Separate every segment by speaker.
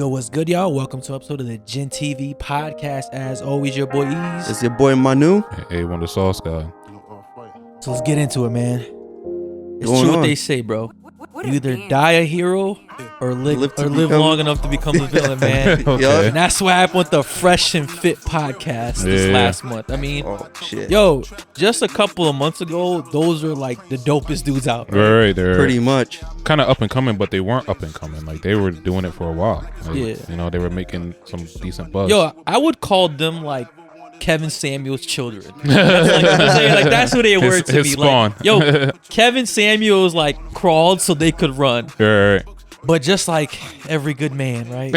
Speaker 1: What's good, y'all? Welcome to an episode of the Gintv podcast. As always, your boy Eazy.
Speaker 2: It's your boy Manu.
Speaker 3: A1DasauceGod.
Speaker 1: So let's get into it, man. It's
Speaker 2: Going
Speaker 1: true what
Speaker 2: on.
Speaker 1: they say, bro. You either die a hero or live long enough to become a villain, man.
Speaker 3: Okay.
Speaker 1: And that's what happened with the Fresh and Fit podcast this last month. I mean, yo, just a couple of months ago, those are like the dopest dudes out there.
Speaker 3: Right, they're
Speaker 2: Pretty much.
Speaker 3: kind of up and coming, but they weren't up and coming. Like they were doing it for a while. Like,
Speaker 1: Yeah.
Speaker 3: you know, they were making some decent buzz.
Speaker 1: Yo, I would call them like Kevin Samuel's children. That's who they were to
Speaker 3: his
Speaker 1: me.
Speaker 3: spawn.
Speaker 1: Like, yo, Kevin Samuel's like crawled so they could run,
Speaker 3: Right.
Speaker 1: but just like every good man, right?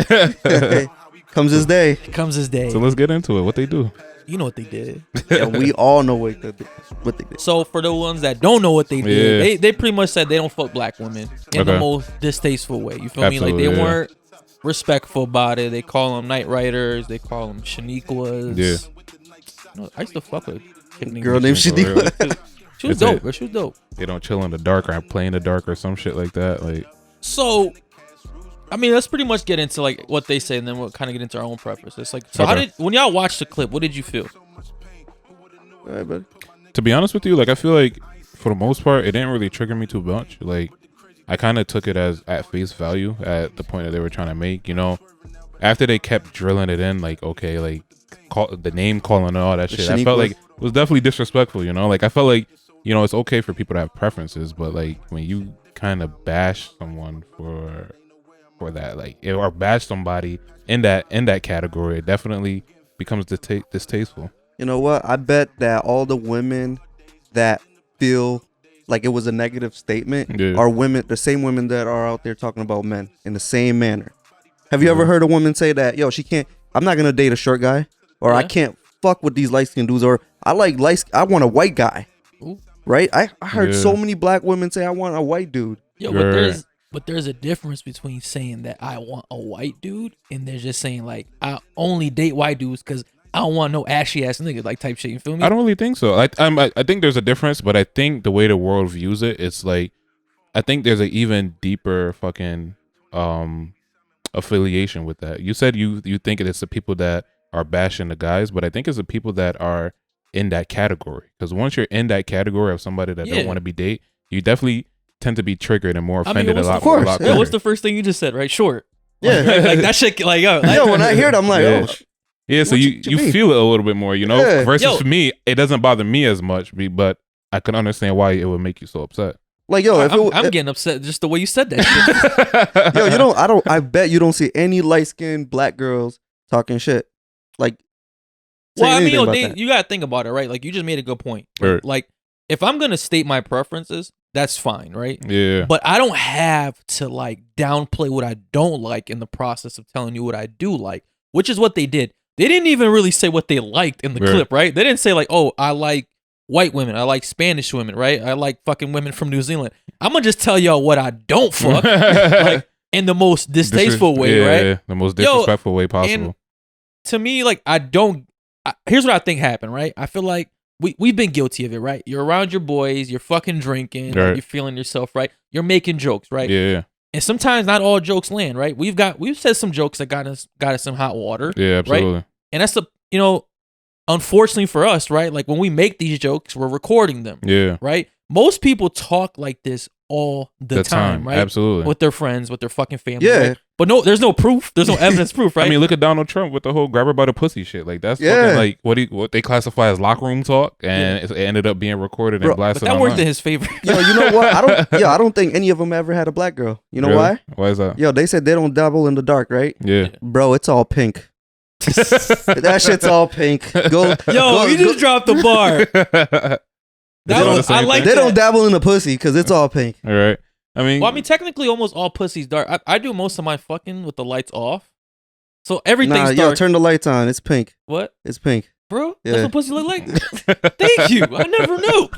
Speaker 2: Comes his day.
Speaker 1: Comes his day.
Speaker 3: So let's get into it. What they do?
Speaker 1: You know what they did.
Speaker 2: And we all know what they did.
Speaker 1: So for the ones that don't know what they did, they pretty much said they don't fuck black women in the most distasteful way. You feel me? Like they weren't respectful about it. They call them night riders. They call them Shaniquas.
Speaker 3: Yeah.
Speaker 1: You know, I used to fuck with a chick
Speaker 2: Girl named Shaniqua.
Speaker 1: She was dope, bro. She was dope.
Speaker 3: They don't chill in the dark or play in the dark or some shit like that. Like,
Speaker 1: So, I mean, let's pretty much get into like what they say, and then we'll kind of get into our own preferences. Like, so when y'all watched the clip, what did you feel?
Speaker 2: All right, buddy.
Speaker 3: to be honest with you, like I feel like for the most part, it didn't really trigger me too much. Like I kind of took it as at face value at the point that they were trying to make. You know, after they kept drilling it in, like okay, like the name calling and all that shit, I felt like it was definitely disrespectful. You know, like I felt like, you know, it's okay for people to have preferences, but like when you kind of bash someone for that, like or bash somebody in that category, it definitely becomes distasteful.
Speaker 2: You know what? I bet that all the women that feel like it was a negative statement are women, the same women that are out there talking about men in the same manner. Have you ever heard a woman say that, yo, I'm not gonna date a short guy, or I can't fuck with these light skinned dudes, or I want a white guy.
Speaker 1: Ooh.
Speaker 2: Right? I heard so many black women say I want a white dude.
Speaker 1: Yo, but there's a difference between saying that I want a white dude and they're just saying like I only date white dudes because I don't want no ashy ass nigga like type shit. You feel me?
Speaker 3: I don't really think so. I think there's a difference, but I think the way the world views it, it's like I think there's an even deeper fucking affiliation with that. You said you think it's the people that are bashing the guys, but I think it's the people that are in that category. Because once you're in that category of somebody that don't want to be date, you definitely tend to be triggered and more offended a lot.
Speaker 1: Yeah, what's the first thing you just said? Right, short.
Speaker 2: Yeah,
Speaker 1: like that shit. Like yo,
Speaker 2: when I hear it, I'm like,
Speaker 3: yeah, so you feel it a little bit more, you know.
Speaker 2: Yeah.
Speaker 3: Versus for me, it doesn't bother me as much, but I can understand why it would make you so upset.
Speaker 2: Like yo,
Speaker 1: I'm getting upset just the way you said that shit.
Speaker 2: Yo, I bet you don't see any light skinned black girls talking shit. Like,
Speaker 1: well, I mean, you gotta think about it, right? Like you just made a good point.
Speaker 3: Right.
Speaker 1: Like if I'm gonna state my preferences, that's fine, right?
Speaker 3: Yeah.
Speaker 1: But I don't have to like downplay what I don't like in the process of telling you what I do like, which is what they did. They didn't even really say what they liked in the clip, right? They didn't say like, oh, I like white women, I like Spanish women, right? I like fucking women from New Zealand. I'm gonna just tell y'all what I don't fuck, like in the most distasteful way, right?
Speaker 3: Yeah, the most disrespectful way possible.
Speaker 1: And to me, like here's what I think happened, right? I feel like we've been guilty of it, right? You're around your boys, you're fucking drinking,
Speaker 3: right.
Speaker 1: You're feeling yourself, right? You're making jokes, right?
Speaker 3: Yeah.
Speaker 1: And sometimes not all jokes land, right? We've said some jokes that got us some hot water.
Speaker 3: Yeah, absolutely.
Speaker 1: Right? And that's unfortunately for us, right? Like when we make these jokes, we're recording them.
Speaker 3: Yeah.
Speaker 1: Right? Most people talk like this all the time, right?
Speaker 3: Absolutely.
Speaker 1: With their friends, with their fucking family.
Speaker 2: Yeah.
Speaker 1: Right? But no, there's no proof. There's no evidence proof, right?
Speaker 3: I mean, look at Donald Trump with the whole grab her by the pussy shit. Like that's fucking like what they classify as locker room talk, and it ended up being recorded and blasted.
Speaker 1: But that worked in his favor.
Speaker 2: Yo, you know what? I don't think any of them ever had a black girl. You know why?
Speaker 3: Why is that?
Speaker 2: Yo, they said they don't dabble in the dark, right?
Speaker 3: Yeah.
Speaker 2: Bro, it's all pink. That shit's all pink.
Speaker 1: You just dropped the bar. I like
Speaker 2: they don't dabble in the pussy because it's all pink.
Speaker 3: All right. I mean,
Speaker 1: technically, almost all pussy's dark. I do most of my fucking with the lights off, so everything's dark.
Speaker 2: Yo, turn the lights on. It's pink.
Speaker 1: What?
Speaker 2: It's pink,
Speaker 1: bro.
Speaker 2: Yeah.
Speaker 1: That's what pussy look like. Thank you. I never knew.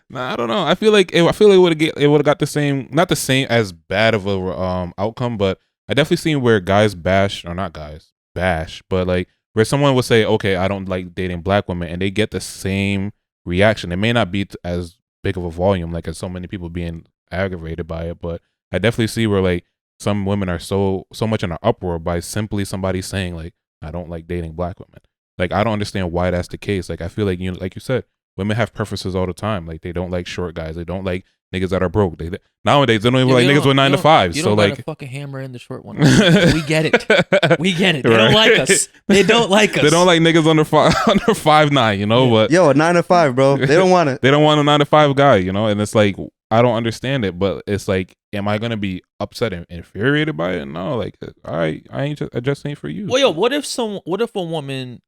Speaker 3: Nah, I don't know. I feel like it would have got the same, not the same as bad of a outcome, but I definitely seen where guys bash, or not guys bash, but like where someone would say, okay, I don't like dating black women, and they get the same reaction. It may not be as big of a volume, like as so many people being aggravated by it, but I definitely see where like some women are so much in an uproar by simply somebody saying like, I don't like dating black women. Like, I don't understand why that's the case. Like, I feel like, like you said, women have preferences all the time. Like, they don't like short guys. They don't like niggas that are broke. Nowadays, they don't even like niggas with 9 to 5.
Speaker 1: You
Speaker 3: so
Speaker 1: don't
Speaker 3: like,
Speaker 1: gotta fucking hammer in the short one. We get it. We get it. They don't like us. They don't like us.
Speaker 3: They don't like niggas under 5'9", you know. But
Speaker 2: yo, a 9 to 5, bro. They don't want it.
Speaker 3: They don't want a 9 to 5 guy, you know. And it's like, I don't understand it. But it's like, am I gonna be upset and infuriated by it? No. Like, I ain't just ain't for you.
Speaker 1: Well, yo, what if a woman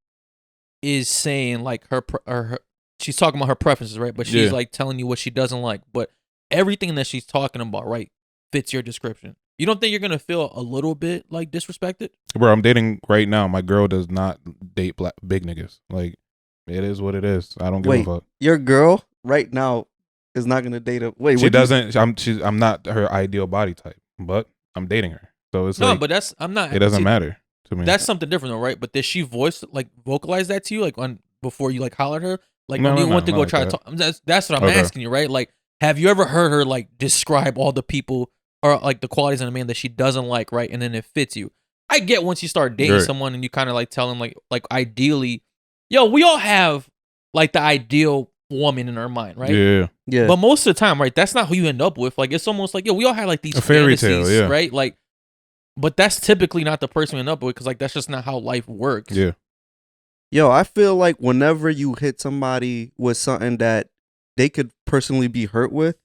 Speaker 1: is saying like her she's talking about her preferences, right? But she's like telling you what she doesn't like, but everything that she's talking about, right, fits your description. You don't think you're gonna feel a little bit like disrespected?
Speaker 3: Bro, I'm dating right now. My girl does not date big niggas. Like, it is what it is. I don't give a fuck.
Speaker 2: Your girl right now is not gonna date a
Speaker 3: She doesn't. I'm not her ideal body type, but I'm dating her. So it's
Speaker 1: no, but that's I'm not.
Speaker 3: It doesn't matter to me.
Speaker 1: That's something different, though, right? But did she vocalize that to you, like before you like hollered her, like when you went to go like try to talk? That's what I'm asking you, right? Like, have you ever heard her like describe all the people or like the qualities in a man that she doesn't like, right? And then it fits you. I get once you start dating someone and you kind of like tell them like ideally, yo, we all have like the ideal woman in our mind, right?
Speaker 3: Yeah.
Speaker 1: But most of the time, right, that's not who you end up with. Like, it's almost like, yo, we all have like these
Speaker 3: fairy
Speaker 1: fantasies,
Speaker 3: tale,
Speaker 1: right? Like, but that's typically not the person we end up with because like that's just not how life works.
Speaker 3: Yeah.
Speaker 2: Yo, I feel like whenever you hit somebody with something that they could personally be hurt with,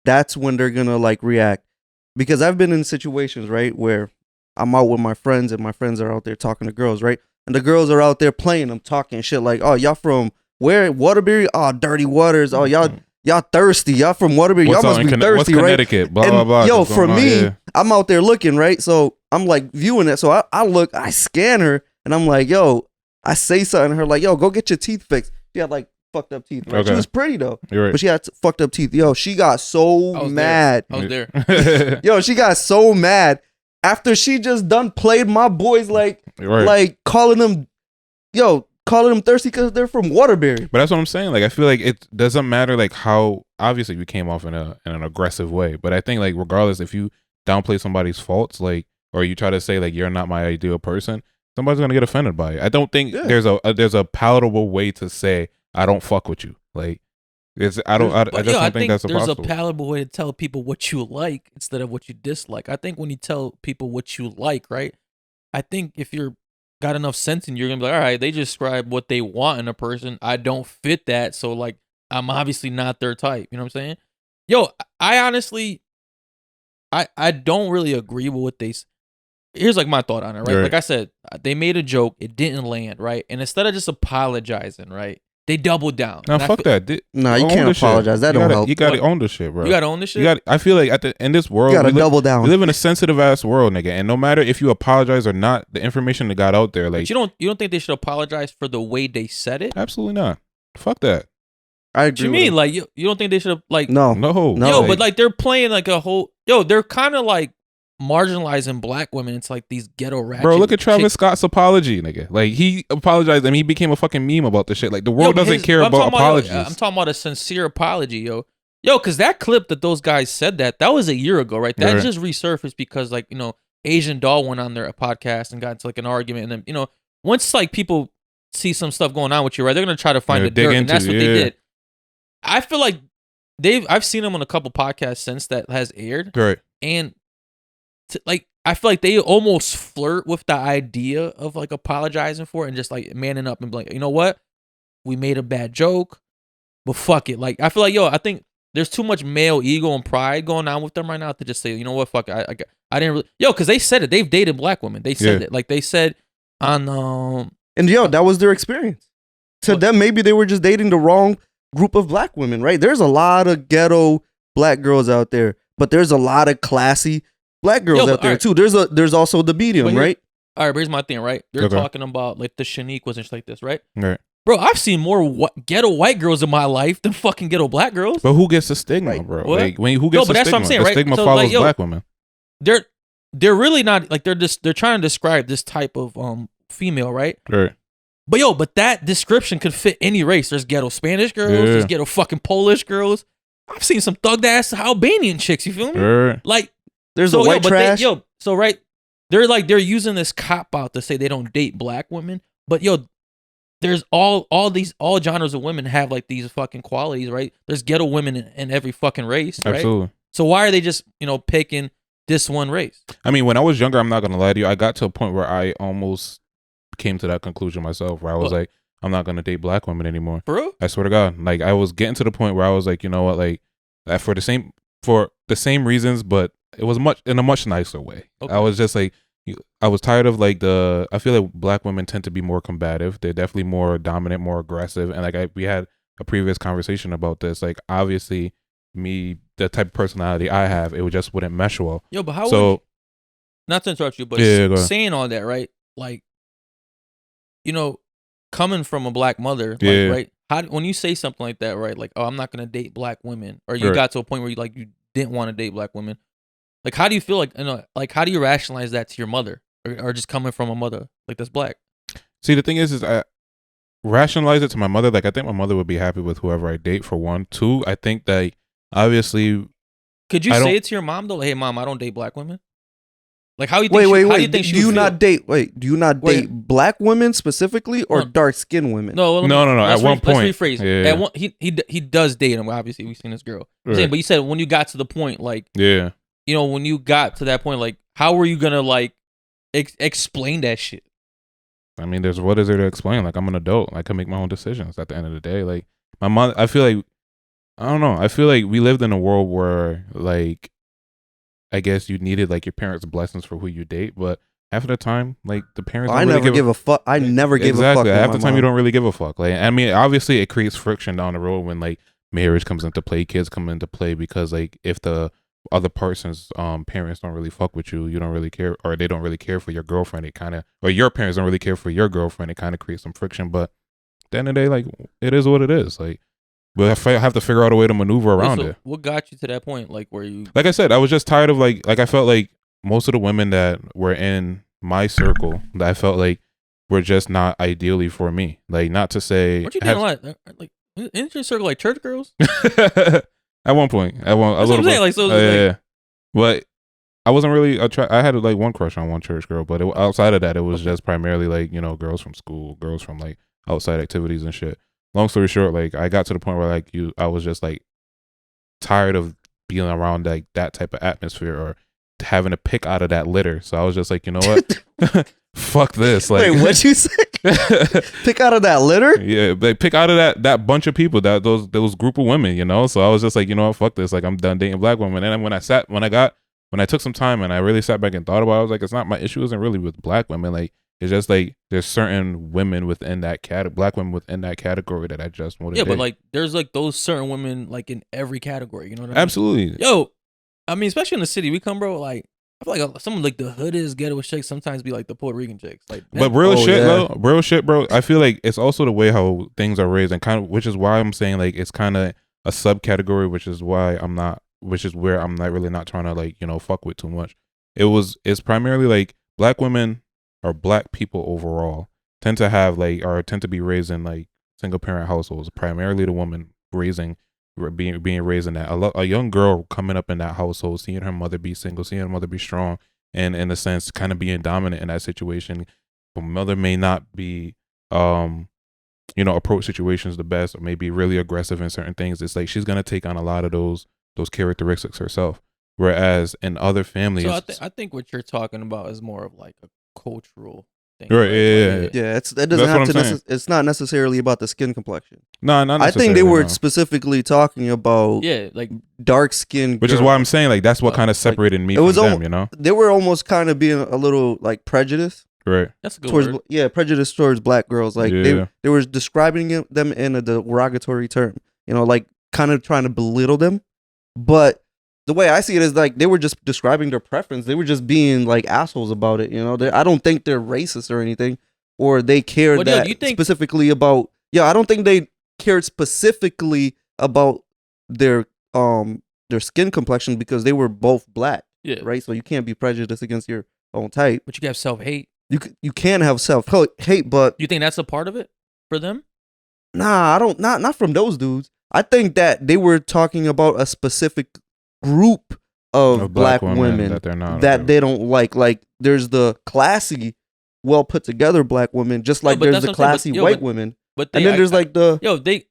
Speaker 2: that's when they're gonna like react. Because I've been in situations, right, where I'm out with my friends and my friends are out there talking to girls, right? And the girls are out there playing them, talking shit like, oh, y'all from where? Waterbury? Oh, dirty waters. Oh, y'all thirsty. Y'all from Waterbury. Y'all must be thirsty,
Speaker 3: what's
Speaker 2: right?
Speaker 3: Connecticut? Blah, blah, blah.
Speaker 2: Yo, for me, I'm out there looking, right? So I'm like viewing it. So I look, I scan her and I'm like, yo, I say something to her like, yo, go get your teeth fixed. She had like fucked up teeth, right?
Speaker 3: Okay.
Speaker 2: She was pretty though.
Speaker 3: You're right.
Speaker 2: But she had fucked up teeth. Yo, she got so mad.
Speaker 1: I was there.
Speaker 2: Yo, she got so mad after she just done played my boys like calling them thirsty because they're from Waterbury.
Speaker 3: But that's what I'm saying. Like, I feel like it doesn't matter like how obviously we came off in an aggressive way, but I think like regardless if you downplay somebody's faults, like, or you try to say like you're not my ideal person, somebody's gonna get offended by it. I don't think there's a palatable way to say I don't fuck with you. Like, I just don't think that's
Speaker 1: there's
Speaker 3: possible.
Speaker 1: A palatable way to tell people what you like instead of what you dislike. I think when you tell people what you like, right? I think if you're got enough sense and you're gonna be like, all right, they describe what they want in a person. I don't fit that, so like I'm obviously not their type. You know what I'm saying? Yo, I honestly, I don't really agree with what they. Here's like my thought on it, right? Like I said, they made a joke, it didn't land, right? And instead of just apologizing, right, they doubled down.
Speaker 3: No, fuck that.
Speaker 2: You can't apologize. That don't help.
Speaker 3: You gotta own the shit, bro.
Speaker 1: You gotta own the shit.
Speaker 3: I feel like in this world,
Speaker 2: you gotta double down.
Speaker 3: We live in a sensitive ass world, nigga. And no matter if you apologize or not, the information that got out there, like,
Speaker 1: but you don't think they should apologize for the way they said it?
Speaker 3: Absolutely not. Fuck that.
Speaker 2: I agree.
Speaker 1: What you mean? Like, you don't think they should have like
Speaker 2: no.
Speaker 1: Yo, but like they're playing like a whole they're kind of like marginalizing black women. It's like these ghetto ratchet.
Speaker 3: Bro, look at Travis Scott's apology, nigga. Like, he apologized and he became a fucking meme about the shit. Like, the world doesn't care about apologies.
Speaker 1: I'm talking about a sincere apology, yo, because that clip that those guys said that was a year ago, right? That just resurfaced because like, you know, Asian Doll went on their podcast and got into like an argument, and then, you know, once like people see some stuff going on with you, right, they're gonna try to find the dirt, and that's what they did. I feel like I've seen them on a couple podcasts since that has aired,
Speaker 3: right?
Speaker 1: And like, I feel like they almost flirt with the idea of like apologizing for it and just like manning up and be like, you know what, we made a bad joke, but fuck it. Like, I feel like, I think there's too much male ego and pride going on with them right now to just say, you know what, fuck it. I didn't really, because they said it. They've dated black women. They said it. Like, they said on
Speaker 2: and that was their experience. To them, maybe they were just dating the wrong group of black women, right? There's a lot of ghetto black girls out there, but there's a lot of classy black girls out there too. There's also the medium, right?
Speaker 1: All right, here's my thing, right? They're talking about like the Shaniquas and shit like this, right?
Speaker 3: Right.
Speaker 1: Bro, I've seen more ghetto white girls in my life than fucking ghetto black girls.
Speaker 3: But who gets the stigma, bro?
Speaker 1: What?
Speaker 3: Like, who gets the stigma?
Speaker 1: That's what I'm saying,
Speaker 3: the
Speaker 1: right?
Speaker 3: stigma
Speaker 1: So,
Speaker 3: follows
Speaker 1: like,
Speaker 3: black women.
Speaker 1: They're really not like they're trying to describe this type of female, right?
Speaker 3: Right.
Speaker 1: But that description could fit any race. There's ghetto Spanish girls. There's ghetto fucking Polish girls. I've seen some thugged ass Albanian chicks. You feel me? Like
Speaker 2: there's a white trash.
Speaker 1: They're using this cop out to say they don't date black women, but there's all genres of women have like these fucking qualities, right? There's ghetto women in every fucking race, right?
Speaker 3: Absolutely.
Speaker 1: So why are they just picking this one race?
Speaker 3: I mean, when I was younger, I'm not gonna lie to you, I got to a point where I almost came to that conclusion myself, where I was like, I'm not gonna date black women anymore.
Speaker 1: For real?
Speaker 3: I swear to God, like I was getting to the point where I was like, you know what, like for the same reasons, but it was in a much nicer way. Okay. I was just like, I was tired of like I feel like black women tend to be more combative. They're definitely more dominant, more aggressive, and like we had a previous conversation about this. Like obviously, me, the type of personality I have, it just wouldn't mesh well.
Speaker 1: But how? So, not to interrupt you, but saying all that, right? Like, coming from a black mother, like, right? How when you say something like that, right? Like, oh, I'm not gonna date black women, or you got to a point where you didn't want to date black women. Like, how do you feel like how do you rationalize that to your mother, or just coming from a mother like that's black?
Speaker 3: See, the thing is I rationalize it to my mother. Like, I think my mother would be happy with whoever I date. For one, two, I think that obviously,
Speaker 1: could you say it to your mom though? Like, hey, mom, I don't date black women. Like, how you think? Do you not date
Speaker 2: black women specifically, or dark skinned women?
Speaker 3: No. At one point,
Speaker 1: let's rephrase. He does date them. Obviously, we've seen this girl. Right. But you said when you got to the point, like, when you got to that point, like, how were you gonna like explain that shit?
Speaker 3: I mean, what is there to explain? Like, I'm an adult. I can make my own decisions at the end of the day. Like, my mom, I feel like, I don't know. I feel like we lived in a world where, like, I guess you needed like your parents' blessings for who you date, but half of the time, like the parents,
Speaker 2: I never give a fuck. I never gave a fuck.
Speaker 3: Half the time, you don't really give a fuck. Like, I mean, obviously, it creates friction down the road when like marriage comes into play, kids come into play, because like if the other person's parents don't really fuck with you, you don't really care, or they don't really care for your girlfriend, or your parents don't really care for your girlfriend, it kind of creates some friction. But at the end of the day, like, it is what it is. Like, but I have to figure out a way to maneuver around it.
Speaker 1: What got you to that point? Like, where you?
Speaker 3: Like I said, I was just tired of like I felt like most of the women that were in my circle that I felt like were just not ideally for me. Like, not to say.
Speaker 1: What you doing a lot? Like, in your circle, like church girls?
Speaker 3: At one point, a little bit. Like, so yeah. But I wasn't really I had like one crush on one church girl, but outside of that, it was just primarily like, girls from school, girls from like outside activities and shit. Long story short, like I got to the point where like I was just like tired of being around like that type of atmosphere, or having to pick out of that litter. So I was just like, you know what? Fuck this. Like,
Speaker 2: wait, what'd you say? Pick out of that litter?
Speaker 3: Yeah, like pick out of that bunch of people, those group of women, So I was just like, you know what? Fuck this. Like, I'm done dating black women. And then when I took some time and I really sat back and thought about it, I was like, it's not, my issue isn't really with black women. Like, it's just like there's certain women within that black women within that category that I just want to date.
Speaker 1: But like there's like those certain women like in every category, you know what I mean?
Speaker 3: Absolutely.
Speaker 1: I mean, especially in the city we come, bro, like I feel like some of like the hoodest ghetto chicks sometimes be like the Puerto Rican chicks. Like,
Speaker 3: but real shit, bro. I feel like it's also the way how things are raised, and kind of, which is why I'm saying like it's kind of a subcategory, which is where I'm not really not trying to like, fuck with too much. It's primarily like black women, or black people overall, tend to be raised in like single parent households. Primarily the woman being raised in that. A young girl coming up in that household, seeing her mother be single, seeing her mother be strong, and in a sense kind of being dominant in that situation. Her mother may not be approach situations the best, or maybe really aggressive in certain things. It's like she's gonna take on a lot of those characteristics herself. Whereas in other families,
Speaker 1: so I think what you're talking about is more of like a cultural thing.
Speaker 3: Right? Yeah.
Speaker 2: It's not necessarily about the skin complexion.
Speaker 3: No, not necessarily.
Speaker 2: I think they were specifically talking about
Speaker 1: like
Speaker 2: dark skin,
Speaker 3: which is why I'm saying like that's what kind of separated me from them.
Speaker 2: They were almost kind of being a little like prejudiced.
Speaker 3: Right.
Speaker 1: That's a good word.
Speaker 2: Yeah, prejudice towards black girls. Like they were describing them in a derogatory term. Like kind of trying to belittle them. But the way I see it is like they were just describing their preference. They were just being like assholes about it. I don't think they're racist or anything, or they cared specifically about. Yeah, I don't think they cared specifically about their skin complexion, because they were both black.
Speaker 1: Yeah.
Speaker 2: Right. So you can't be prejudiced against your own type.
Speaker 1: But you can have self-hate.
Speaker 2: You can have self-hate, but
Speaker 1: You think that's a part of it for them?
Speaker 2: nah, I don't. Not from those dudes. I think that they were talking about a specific group of black women
Speaker 3: that they're not
Speaker 2: that they don't like. Like there's the classy, well put together black women, just like there's the classy white women.
Speaker 1: But
Speaker 2: and then there's like the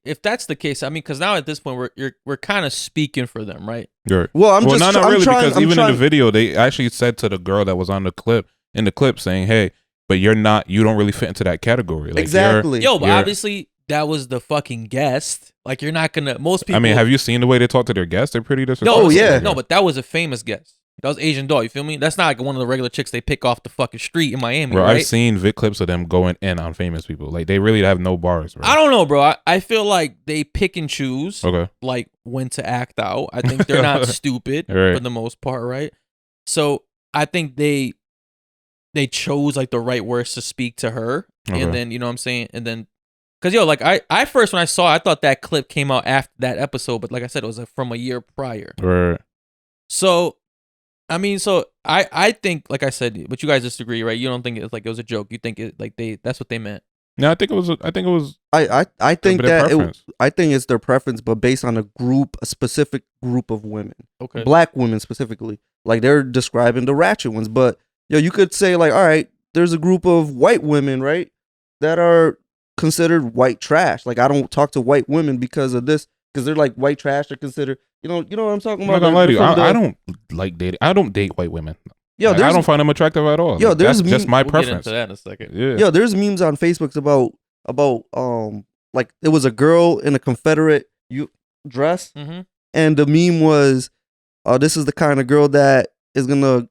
Speaker 1: if that's the case, I mean, because now at this point we're kind of speaking for them, right?
Speaker 3: Right.
Speaker 2: Well, not
Speaker 3: really, because even in the video they actually said to the girl that was on the clip saying, "Hey, but you don't really fit into that category." Like,
Speaker 2: exactly.
Speaker 1: But obviously that was the fucking guest. Like you're not gonna. Most people.
Speaker 3: I mean, have you seen the way they talk to their guests? They're pretty disrespectful.
Speaker 2: No, yeah.
Speaker 1: No, but that was a famous guest. That was Asian doll. You feel me? That's not like one of the regular chicks they pick off the fucking street in Miami.
Speaker 3: Bro,
Speaker 1: right?
Speaker 3: I've seen vid clips of them going in on famous people. Like they really have no bars. Bro.
Speaker 1: I don't know, bro. I feel like they pick and choose.
Speaker 3: Okay.
Speaker 1: Like when to act out. I think they're not stupid
Speaker 3: right.
Speaker 1: for the most part, right? So I think they chose like the right words to speak to her, and then you know what I'm saying, and then because like I first when I saw it, I thought that clip came out after that episode, but like I said, it was from a year prior.
Speaker 3: Right.
Speaker 1: So. I mean, so I think, like I said, but you guys disagree, right? You don't think it's like it was a joke. You think it like that's what they meant.
Speaker 3: No, I think it was. I think
Speaker 2: it's their preference, but based on a specific group of women,
Speaker 1: okay,
Speaker 2: black women specifically. Like they're describing the ratchet ones, but you could say like, all right, there's a group of white women, right, that are considered white trash. Like I don't talk to white women because of this, because they're like white trash. They're considered. You know what I'm talking about?
Speaker 3: I'm not gonna lie to you. I don't like dating. I don't date white women.
Speaker 2: Yo,
Speaker 3: I don't find them attractive at all.
Speaker 2: There's
Speaker 3: that's just my preference.
Speaker 1: Get into that in a second.
Speaker 3: Yeah.
Speaker 2: Yo, there's memes on Facebook about like it was a girl in a Confederate dress, and the meme was, this is the kind of girl that is gonna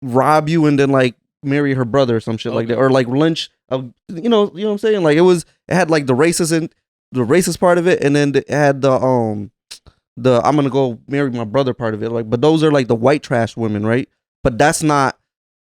Speaker 2: rob you and then like marry her brother or some shit like that, or like lynch. You know what I'm saying? Like it had like the racist part of it, and then it had the I'm gonna go marry my brother part of it. Like, but those are like the white trash women, right? But that's not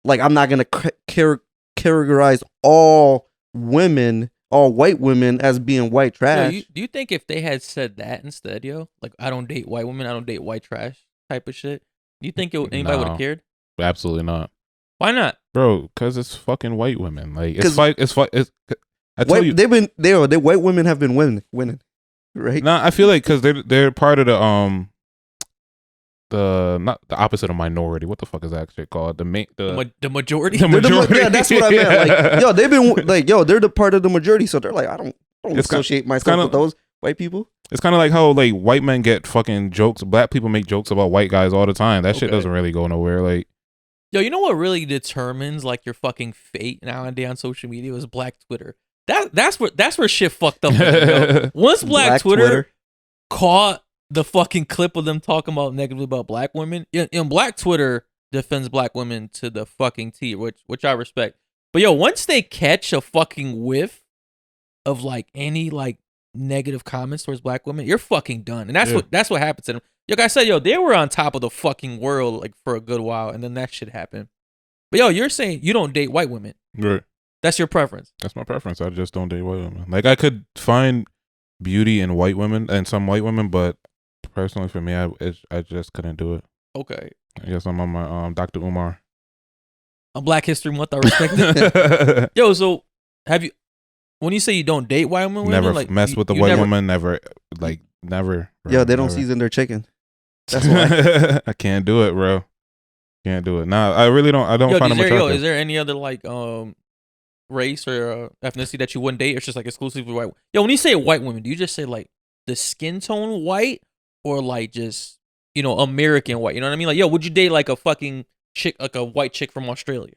Speaker 2: like I'm not gonna categorize all white women as being white trash.
Speaker 1: Do you think if they had said that instead, like I don't date white women, I don't date white trash type of shit, do you think anybody would have cared?
Speaker 3: Absolutely not.
Speaker 1: Why not,
Speaker 3: bro? Because it's fucking white women. Like it's I tell you,
Speaker 2: the white women have been winning. Right.
Speaker 3: No, I feel like because they're part of the not the opposite of minority. What the fuck is that shit called? The
Speaker 1: majority.
Speaker 3: The majority.
Speaker 2: Yeah, that's what I meant. Like, they've been like, they're the part of the majority, so they're like, I don't associate myself with those white people.
Speaker 3: It's kind of like how like white men get fucking jokes. Black people make jokes about white guys all the time. That shit doesn't really go nowhere. Like,
Speaker 1: you know what really determines like your fucking fate nowadays on social media is Black Twitter. That's where shit fucked up. Once Black Twitter caught the fucking clip of them talking about negatively about black women, and Black Twitter defends black women to the fucking T, which I respect. But once they catch a fucking whiff of like any like negative comments towards black women, you're fucking done. And that's what happened to them. Like I said, they were on top of the fucking world like for a good while, and then that shit happened. But you're saying you don't date white women,
Speaker 3: right?
Speaker 1: That's your preference.
Speaker 3: That's my preference. I just don't date white women. Like I could find beauty in white women and some white women, but personally for me, I just couldn't do it.
Speaker 1: Okay.
Speaker 3: I guess I'm on my Dr. Umar.
Speaker 1: On Black History Month, I respect it. So have you? When you say you don't date white women,
Speaker 3: never
Speaker 1: like,
Speaker 3: mess with the white woman. Never. Bro,
Speaker 2: they don't season their chicken. That's why
Speaker 3: I can't do it, bro. Can't do it. Nah, I really don't. I don't find them attractive.
Speaker 1: Is there any other like race or ethnicity that you wouldn't date? Or it's just like exclusively white. When you say white women, do you just say like the skin tone white or like just American white? You know what I mean? Like would you date like a fucking chick, like a white chick from Australia?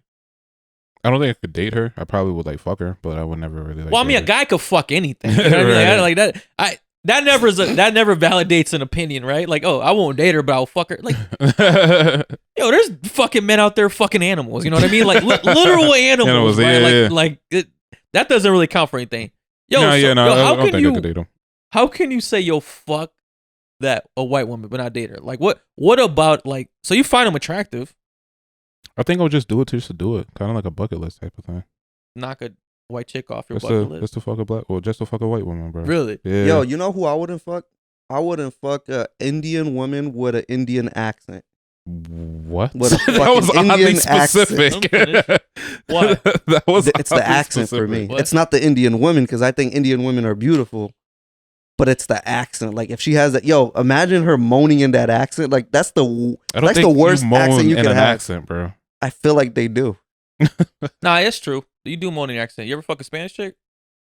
Speaker 3: I don't think I could date her. I probably would like fuck her, but I would never really like.
Speaker 1: Well, I mean, a guy could fuck anything. You know what I mean? Like that. That never validates an opinion, right? Like, I won't date her, but I'll fuck her. Like, there's fucking men out there fucking animals. You know what I mean? Like literal animals, right? That doesn't really count for anything.
Speaker 3: I don't think I could date them.
Speaker 1: How can you say fuck a white woman but not date her? Like, what about like? So you find them attractive?
Speaker 3: I think I'll just do it just to do it, kind of like a bucket list type of thing.
Speaker 1: Knock a white chick off your bucket list.
Speaker 3: Just to fuck a black, just to fuck a white woman, bro.
Speaker 1: Really?
Speaker 3: Yeah.
Speaker 2: Yo, you know who I wouldn't fuck? I wouldn't fuck an Indian woman with an Indian accent.
Speaker 3: What?
Speaker 2: With a
Speaker 3: That was
Speaker 2: fucking
Speaker 3: oddly
Speaker 2: Indian
Speaker 3: specific.
Speaker 1: What?
Speaker 3: That was
Speaker 2: It's the
Speaker 3: oddly
Speaker 2: accent for
Speaker 3: specific.
Speaker 2: me.
Speaker 1: What?
Speaker 2: It's not the Indian women because I think Indian women are beautiful, but it's the accent. Like if she has that, yo, imagine her moaning in that accent. Like that's
Speaker 3: I don't
Speaker 2: that's
Speaker 3: think
Speaker 2: the worst
Speaker 3: you moan
Speaker 2: accent you
Speaker 3: in
Speaker 2: can
Speaker 3: an
Speaker 2: have.
Speaker 3: accent, bro.
Speaker 2: I feel like they do.
Speaker 1: Nah, it's true. You do moan in your accent. You ever fuck a Spanish chick?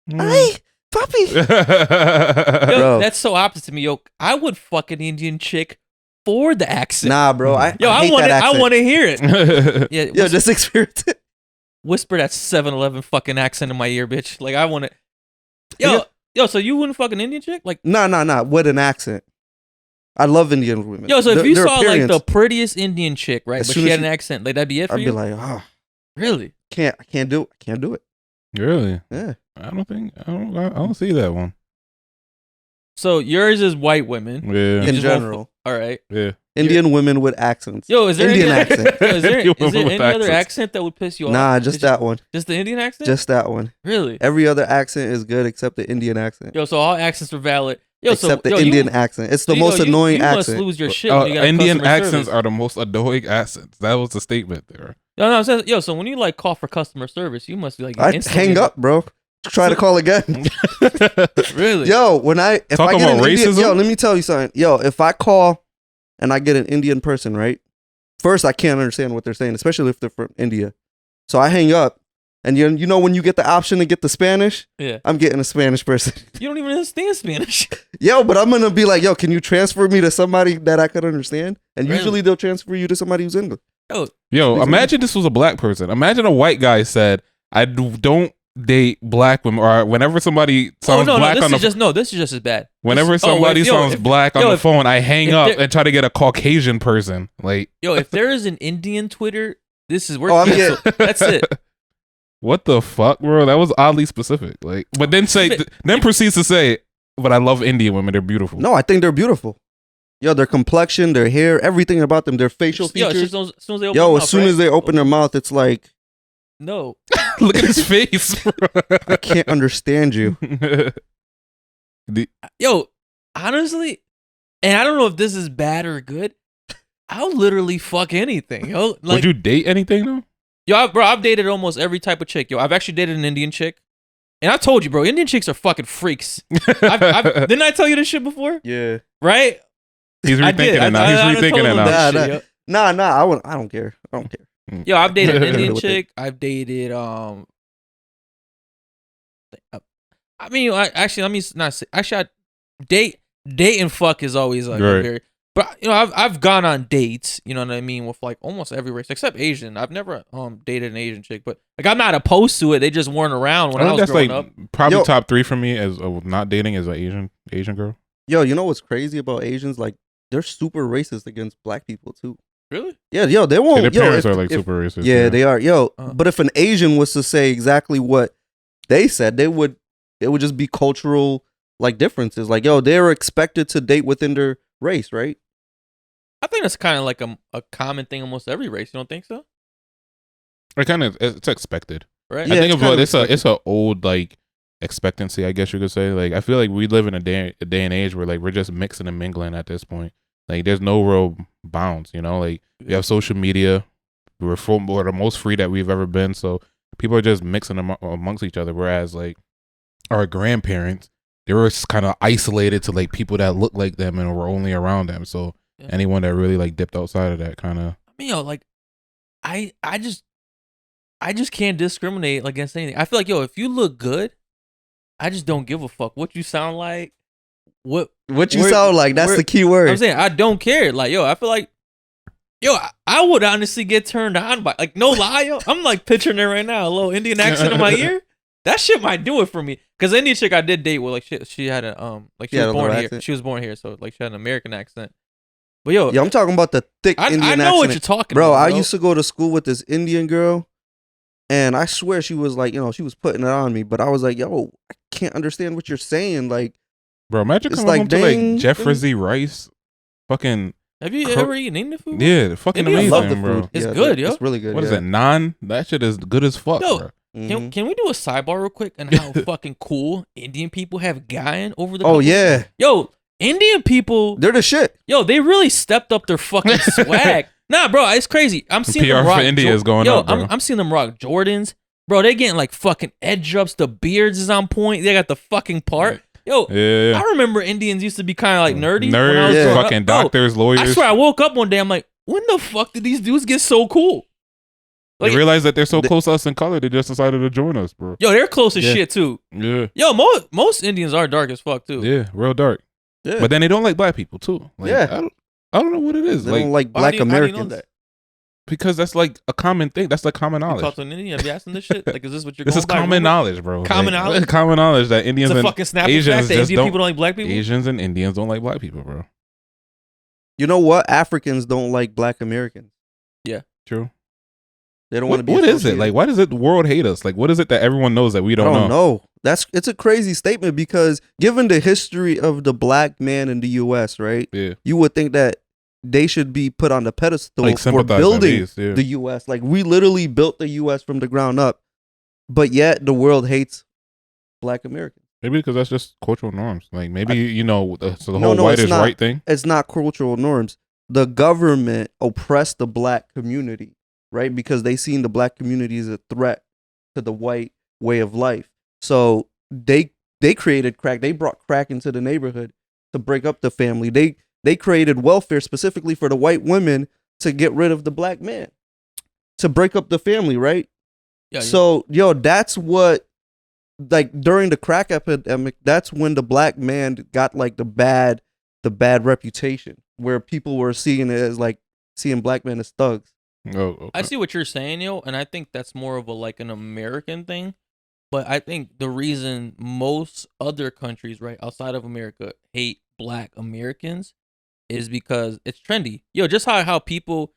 Speaker 2: Hey, puppy.
Speaker 1: Yo,
Speaker 2: Bro.
Speaker 1: that's so opposite to me, yo. I would fuck an Indian chick for the accent.
Speaker 2: Nah, bro. I hate
Speaker 1: want
Speaker 2: that
Speaker 1: it.
Speaker 2: accent.
Speaker 1: I want to hear it. Yeah,
Speaker 2: Yo, just experience it.
Speaker 1: whisper that 7-Eleven fucking accent in my ear, bitch. Like I want it. Yo, so you wouldn't fuck an Indian chick? Like,
Speaker 2: Nah. With an accent. I love Indian women.
Speaker 1: yo, so if you
Speaker 2: Their
Speaker 1: saw
Speaker 2: appearance,
Speaker 1: like the prettiest Indian chick, right,
Speaker 2: As
Speaker 1: but
Speaker 2: soon
Speaker 1: she
Speaker 2: as
Speaker 1: had an accent, like that'd be it for
Speaker 2: I'd
Speaker 1: you.
Speaker 2: be like, oh,
Speaker 1: Really?
Speaker 2: I can't do it.
Speaker 3: Really?
Speaker 2: Yeah.
Speaker 3: I don't see that one.
Speaker 1: So yours is white women.
Speaker 3: Yeah.
Speaker 2: In
Speaker 1: just won't
Speaker 2: general.
Speaker 1: All right.
Speaker 3: Yeah.
Speaker 2: Indian women with accents.
Speaker 1: Yo, is there
Speaker 2: Indian
Speaker 1: any,
Speaker 2: accent.
Speaker 1: Yo, is there
Speaker 3: Indian women
Speaker 1: any
Speaker 3: with
Speaker 1: other
Speaker 3: accents.
Speaker 1: accent that would piss you off?
Speaker 2: Nah, just
Speaker 1: Is
Speaker 2: that one.
Speaker 1: Just the Indian accent?
Speaker 2: Just that one.
Speaker 1: Really?
Speaker 2: Every other accent is good except the Indian accent.
Speaker 1: Yo, so all accents are valid. Yo,
Speaker 2: Except
Speaker 1: so
Speaker 2: the Indian accent. It's the most annoying
Speaker 1: you
Speaker 2: accent.
Speaker 1: must lose your shit when you got
Speaker 3: Indian
Speaker 1: customer
Speaker 3: accents
Speaker 1: service.
Speaker 3: are the most annoying accents. That was the statement there.
Speaker 1: No, I'm saying, yo, so when you like call for customer service, you must be like
Speaker 2: I
Speaker 1: instantly-
Speaker 2: hang up, bro. Try to call again.
Speaker 1: Really?
Speaker 2: Yo, if
Speaker 3: Talk
Speaker 2: I get
Speaker 3: about
Speaker 2: an Indian,
Speaker 3: racism?
Speaker 2: yo, let me tell you something. Yo, if I call and I get an Indian person, right? First, I can't understand what they're saying, especially if they're from India. So I hang up, and you know when you get the option to get the Spanish,
Speaker 1: Yeah.
Speaker 2: I'm getting a Spanish person.
Speaker 1: You don't even understand Spanish.
Speaker 2: Yo, but I'm gonna be like, yo, can you transfer me to somebody that I could understand? And
Speaker 1: Really?
Speaker 2: usually they'll transfer you to somebody who's English.
Speaker 3: Yo, imagine this was a black person. Imagine a white guy said, "I don't date black women," or whenever somebody sounds black on the
Speaker 1: this is just as bad.
Speaker 3: whenever
Speaker 1: This-
Speaker 3: somebody
Speaker 1: yo,
Speaker 3: sounds
Speaker 1: if-
Speaker 3: black on
Speaker 1: yo,
Speaker 3: the
Speaker 1: if-
Speaker 3: phone, I hang
Speaker 1: if
Speaker 3: up
Speaker 1: there-
Speaker 3: and try to get a Caucasian person. Like,
Speaker 1: Yo, if there is an Indian Twitter, this is where
Speaker 2: Oh, I'm getting-
Speaker 1: that's it.
Speaker 3: what the fuck, bro? That was oddly specific. Like, but then then proceeds to say, "But I love Indian women. They're beautiful."
Speaker 2: No, I think they're beautiful. Yo, their complexion, their hair, everything about them, their facial
Speaker 1: Yo,
Speaker 2: features.
Speaker 1: as soon as they open
Speaker 2: Yo,
Speaker 1: their
Speaker 2: as
Speaker 1: mouth,
Speaker 2: soon
Speaker 1: right?
Speaker 2: as they open their mouth, it's like,
Speaker 1: No.
Speaker 3: Look at his face, bro.
Speaker 2: I can't understand you.
Speaker 1: Yo, honestly, and I don't know if this is bad or good, I'll literally fuck anything. Yo, like,
Speaker 3: Would you date anything though?
Speaker 1: yo, I've dated almost every type of chick. Yo, I've actually dated an Indian chick. And I told you, bro, Indian chicks are fucking freaks. Didn't I tell you this shit before?
Speaker 2: Yeah.
Speaker 1: Right?
Speaker 3: He's
Speaker 1: I did.
Speaker 3: rethinking it now.
Speaker 1: I
Speaker 3: He's
Speaker 1: told
Speaker 3: rethinking it
Speaker 1: him
Speaker 3: now.
Speaker 1: this
Speaker 2: Nah,
Speaker 1: shit,
Speaker 2: nah.
Speaker 1: yo.
Speaker 2: I don't care. I don't care.
Speaker 1: Yo, I've dated an Indian
Speaker 2: With it.
Speaker 1: chick. I've dated I mean, let me not say. Actually, date and fuck is always like
Speaker 3: Right.
Speaker 1: very. But you know, I've gone on dates. You know what I mean, with like almost every race except Asian. I've never dated an Asian chick, but like I'm not opposed to it. They just weren't around when I
Speaker 3: I think
Speaker 1: was
Speaker 3: that's
Speaker 1: growing
Speaker 3: like
Speaker 1: up.
Speaker 3: probably
Speaker 2: Yo.
Speaker 3: top 3 for me as of not dating is an Asian girl.
Speaker 2: Yo, you know what's crazy about Asians? Like, they're super racist against black people, too.
Speaker 1: Really?
Speaker 2: Yeah, yo, they
Speaker 3: Yeah,
Speaker 2: won't.
Speaker 3: their
Speaker 2: yo,
Speaker 3: parents
Speaker 2: if-
Speaker 3: are like
Speaker 2: if-
Speaker 3: super racist.
Speaker 2: Yeah, they are. Yo,
Speaker 1: Uh-huh.
Speaker 2: but if an Asian was to say exactly what they said, it would just be cultural like differences. Like, yo, they're expected to date within their race, right?
Speaker 1: I think that's kind of like a common thing almost every race. You don't think so?
Speaker 3: It's expected.
Speaker 1: Right?
Speaker 2: Yeah,
Speaker 3: I think
Speaker 2: it's kind of
Speaker 3: it's a old like expectancy, I guess you could say. Like I feel like we live in a day and age where like we're just mixing and mingling at this point. Like there's no real bounds, you know. Like we have social media, we're the most free that we've ever been. So people are just mixing amongst each other. Whereas like our grandparents, they were kind of isolated to like people that look like them and were only around them. So
Speaker 1: Yeah.
Speaker 3: anyone that really like dipped outside of that kind of.
Speaker 1: I mean, yo, like, I just can't discriminate against anything. I feel like, yo, if you look good, I just don't give a fuck what you sound like. What
Speaker 2: you
Speaker 1: where-
Speaker 2: sound like, that's
Speaker 1: where-
Speaker 2: the key word.
Speaker 1: I'm saying, I don't care. Like, yo, I feel like, yo, I would honestly get turned on by, like, no lie, yo. I'm like picturing it right now, a little Indian accent in my ear. That shit might do it for me. Cause the Indian chick I did date with, like, she had a like she
Speaker 2: Yeah,
Speaker 1: was born
Speaker 2: the
Speaker 1: here.
Speaker 2: accent.
Speaker 1: She was born here, so like she had an American accent. But yo,
Speaker 2: Yo, I'm talking about the thick
Speaker 1: I
Speaker 2: Indian
Speaker 1: know
Speaker 2: accent.
Speaker 1: what you're talking
Speaker 2: Bro,
Speaker 1: about.
Speaker 2: I used to go to school with this Indian girl, and I swear she was like, she was putting it on me, but I was like, yo, I can't understand what you're saying. Like,
Speaker 3: Bro, imagine
Speaker 2: It's
Speaker 3: coming
Speaker 2: like
Speaker 3: home to
Speaker 2: dang-
Speaker 3: like Jeffrey Rice, fucking
Speaker 1: Have you
Speaker 3: Cur-
Speaker 1: ever eaten Indian food?
Speaker 3: yeah, fucking
Speaker 1: Indian
Speaker 2: I
Speaker 3: amazing,
Speaker 2: love the
Speaker 3: bro.
Speaker 2: food.
Speaker 1: It's
Speaker 2: Yeah,
Speaker 1: good, yo.
Speaker 2: It's really good.
Speaker 3: What is
Speaker 2: yeah.
Speaker 3: it? Naan? That shit is good as fuck,
Speaker 1: Yo,
Speaker 3: bro.
Speaker 2: Mhm.
Speaker 1: Can we do a sidebar real quick on how fucking cool Indian people have gotten over the
Speaker 2: Oh
Speaker 1: couple-
Speaker 2: yeah,
Speaker 1: Yo, Indian people,
Speaker 2: they're the shit.
Speaker 1: Yo, they really stepped up their fucking swag. Nah, bro, it's crazy. I'm seeing
Speaker 3: PR
Speaker 1: them rock
Speaker 3: for India is going up, bro.
Speaker 1: I'm seeing them rock Jordans. Bro, they getting like fucking edge ups. The beards is on point. They got the fucking part. Yo, I remember Indians used to be kind of like nerdy.
Speaker 3: Nerds, fucking doctors, lawyers.
Speaker 1: I swear, I woke up one day, I'm like, when the fuck did these dudes get so cool?
Speaker 3: Like, they realize that they're so close to us in color, they just decided to join us, bro.
Speaker 1: Yo, they're close as shit too.
Speaker 3: Yeah.
Speaker 1: Yo, most Indians are dark as fuck too.
Speaker 3: Yeah, real dark. Yeah. But then they don't like black people too. Like, I don't know what it is.
Speaker 2: They don't like black Americans. How do you know that?
Speaker 3: Because that's like a common thing. That's like common knowledge.
Speaker 1: You talk to an Indian, be asking this shit. Like, is this what you're?
Speaker 3: This is common knowledge, bro.
Speaker 1: Common knowledge.
Speaker 3: Common knowledge that Indians and
Speaker 1: fucking snappy
Speaker 3: Asians
Speaker 1: fact that
Speaker 3: just
Speaker 1: Indian people don't like black people.
Speaker 3: Asians and Indians don't like black people, bro.
Speaker 2: You know what? Africans don't like black Americans.
Speaker 1: Yeah,
Speaker 3: true.
Speaker 2: They don't want to be.
Speaker 3: What is it like? Why does the world hate us? Like, what is it that everyone knows that we don't know?
Speaker 2: I don't know. It's a crazy statement because given the history of the black man in the U.S., right?
Speaker 3: Yeah,
Speaker 2: you would think that they should be put on the pedestal
Speaker 3: like
Speaker 2: for building the U.S. Like, we literally built the U.S. from the ground up, but yet the world hates black Americans.
Speaker 3: Maybe because that's just cultural norms. Like, maybe, so the whole white is right thing.
Speaker 2: It's not cultural norms. The government oppressed the black community, right? Because they seen the black community as a threat to the white way of life. So they created crack. They brought crack into the neighborhood to break up the family. They created welfare specifically for the white women to get rid of the black man, to break up the family, right? Yeah. So, that's what, like, during the crack epidemic, that's when the black man got like the bad reputation, where people were seeing it as like seeing black men as thugs.
Speaker 3: Oh, okay.
Speaker 1: I see what you're saying, and I think that's more of an American thing. But I think the reason most other countries, right, outside of America, hate black Americans is because it's trendy. Just how people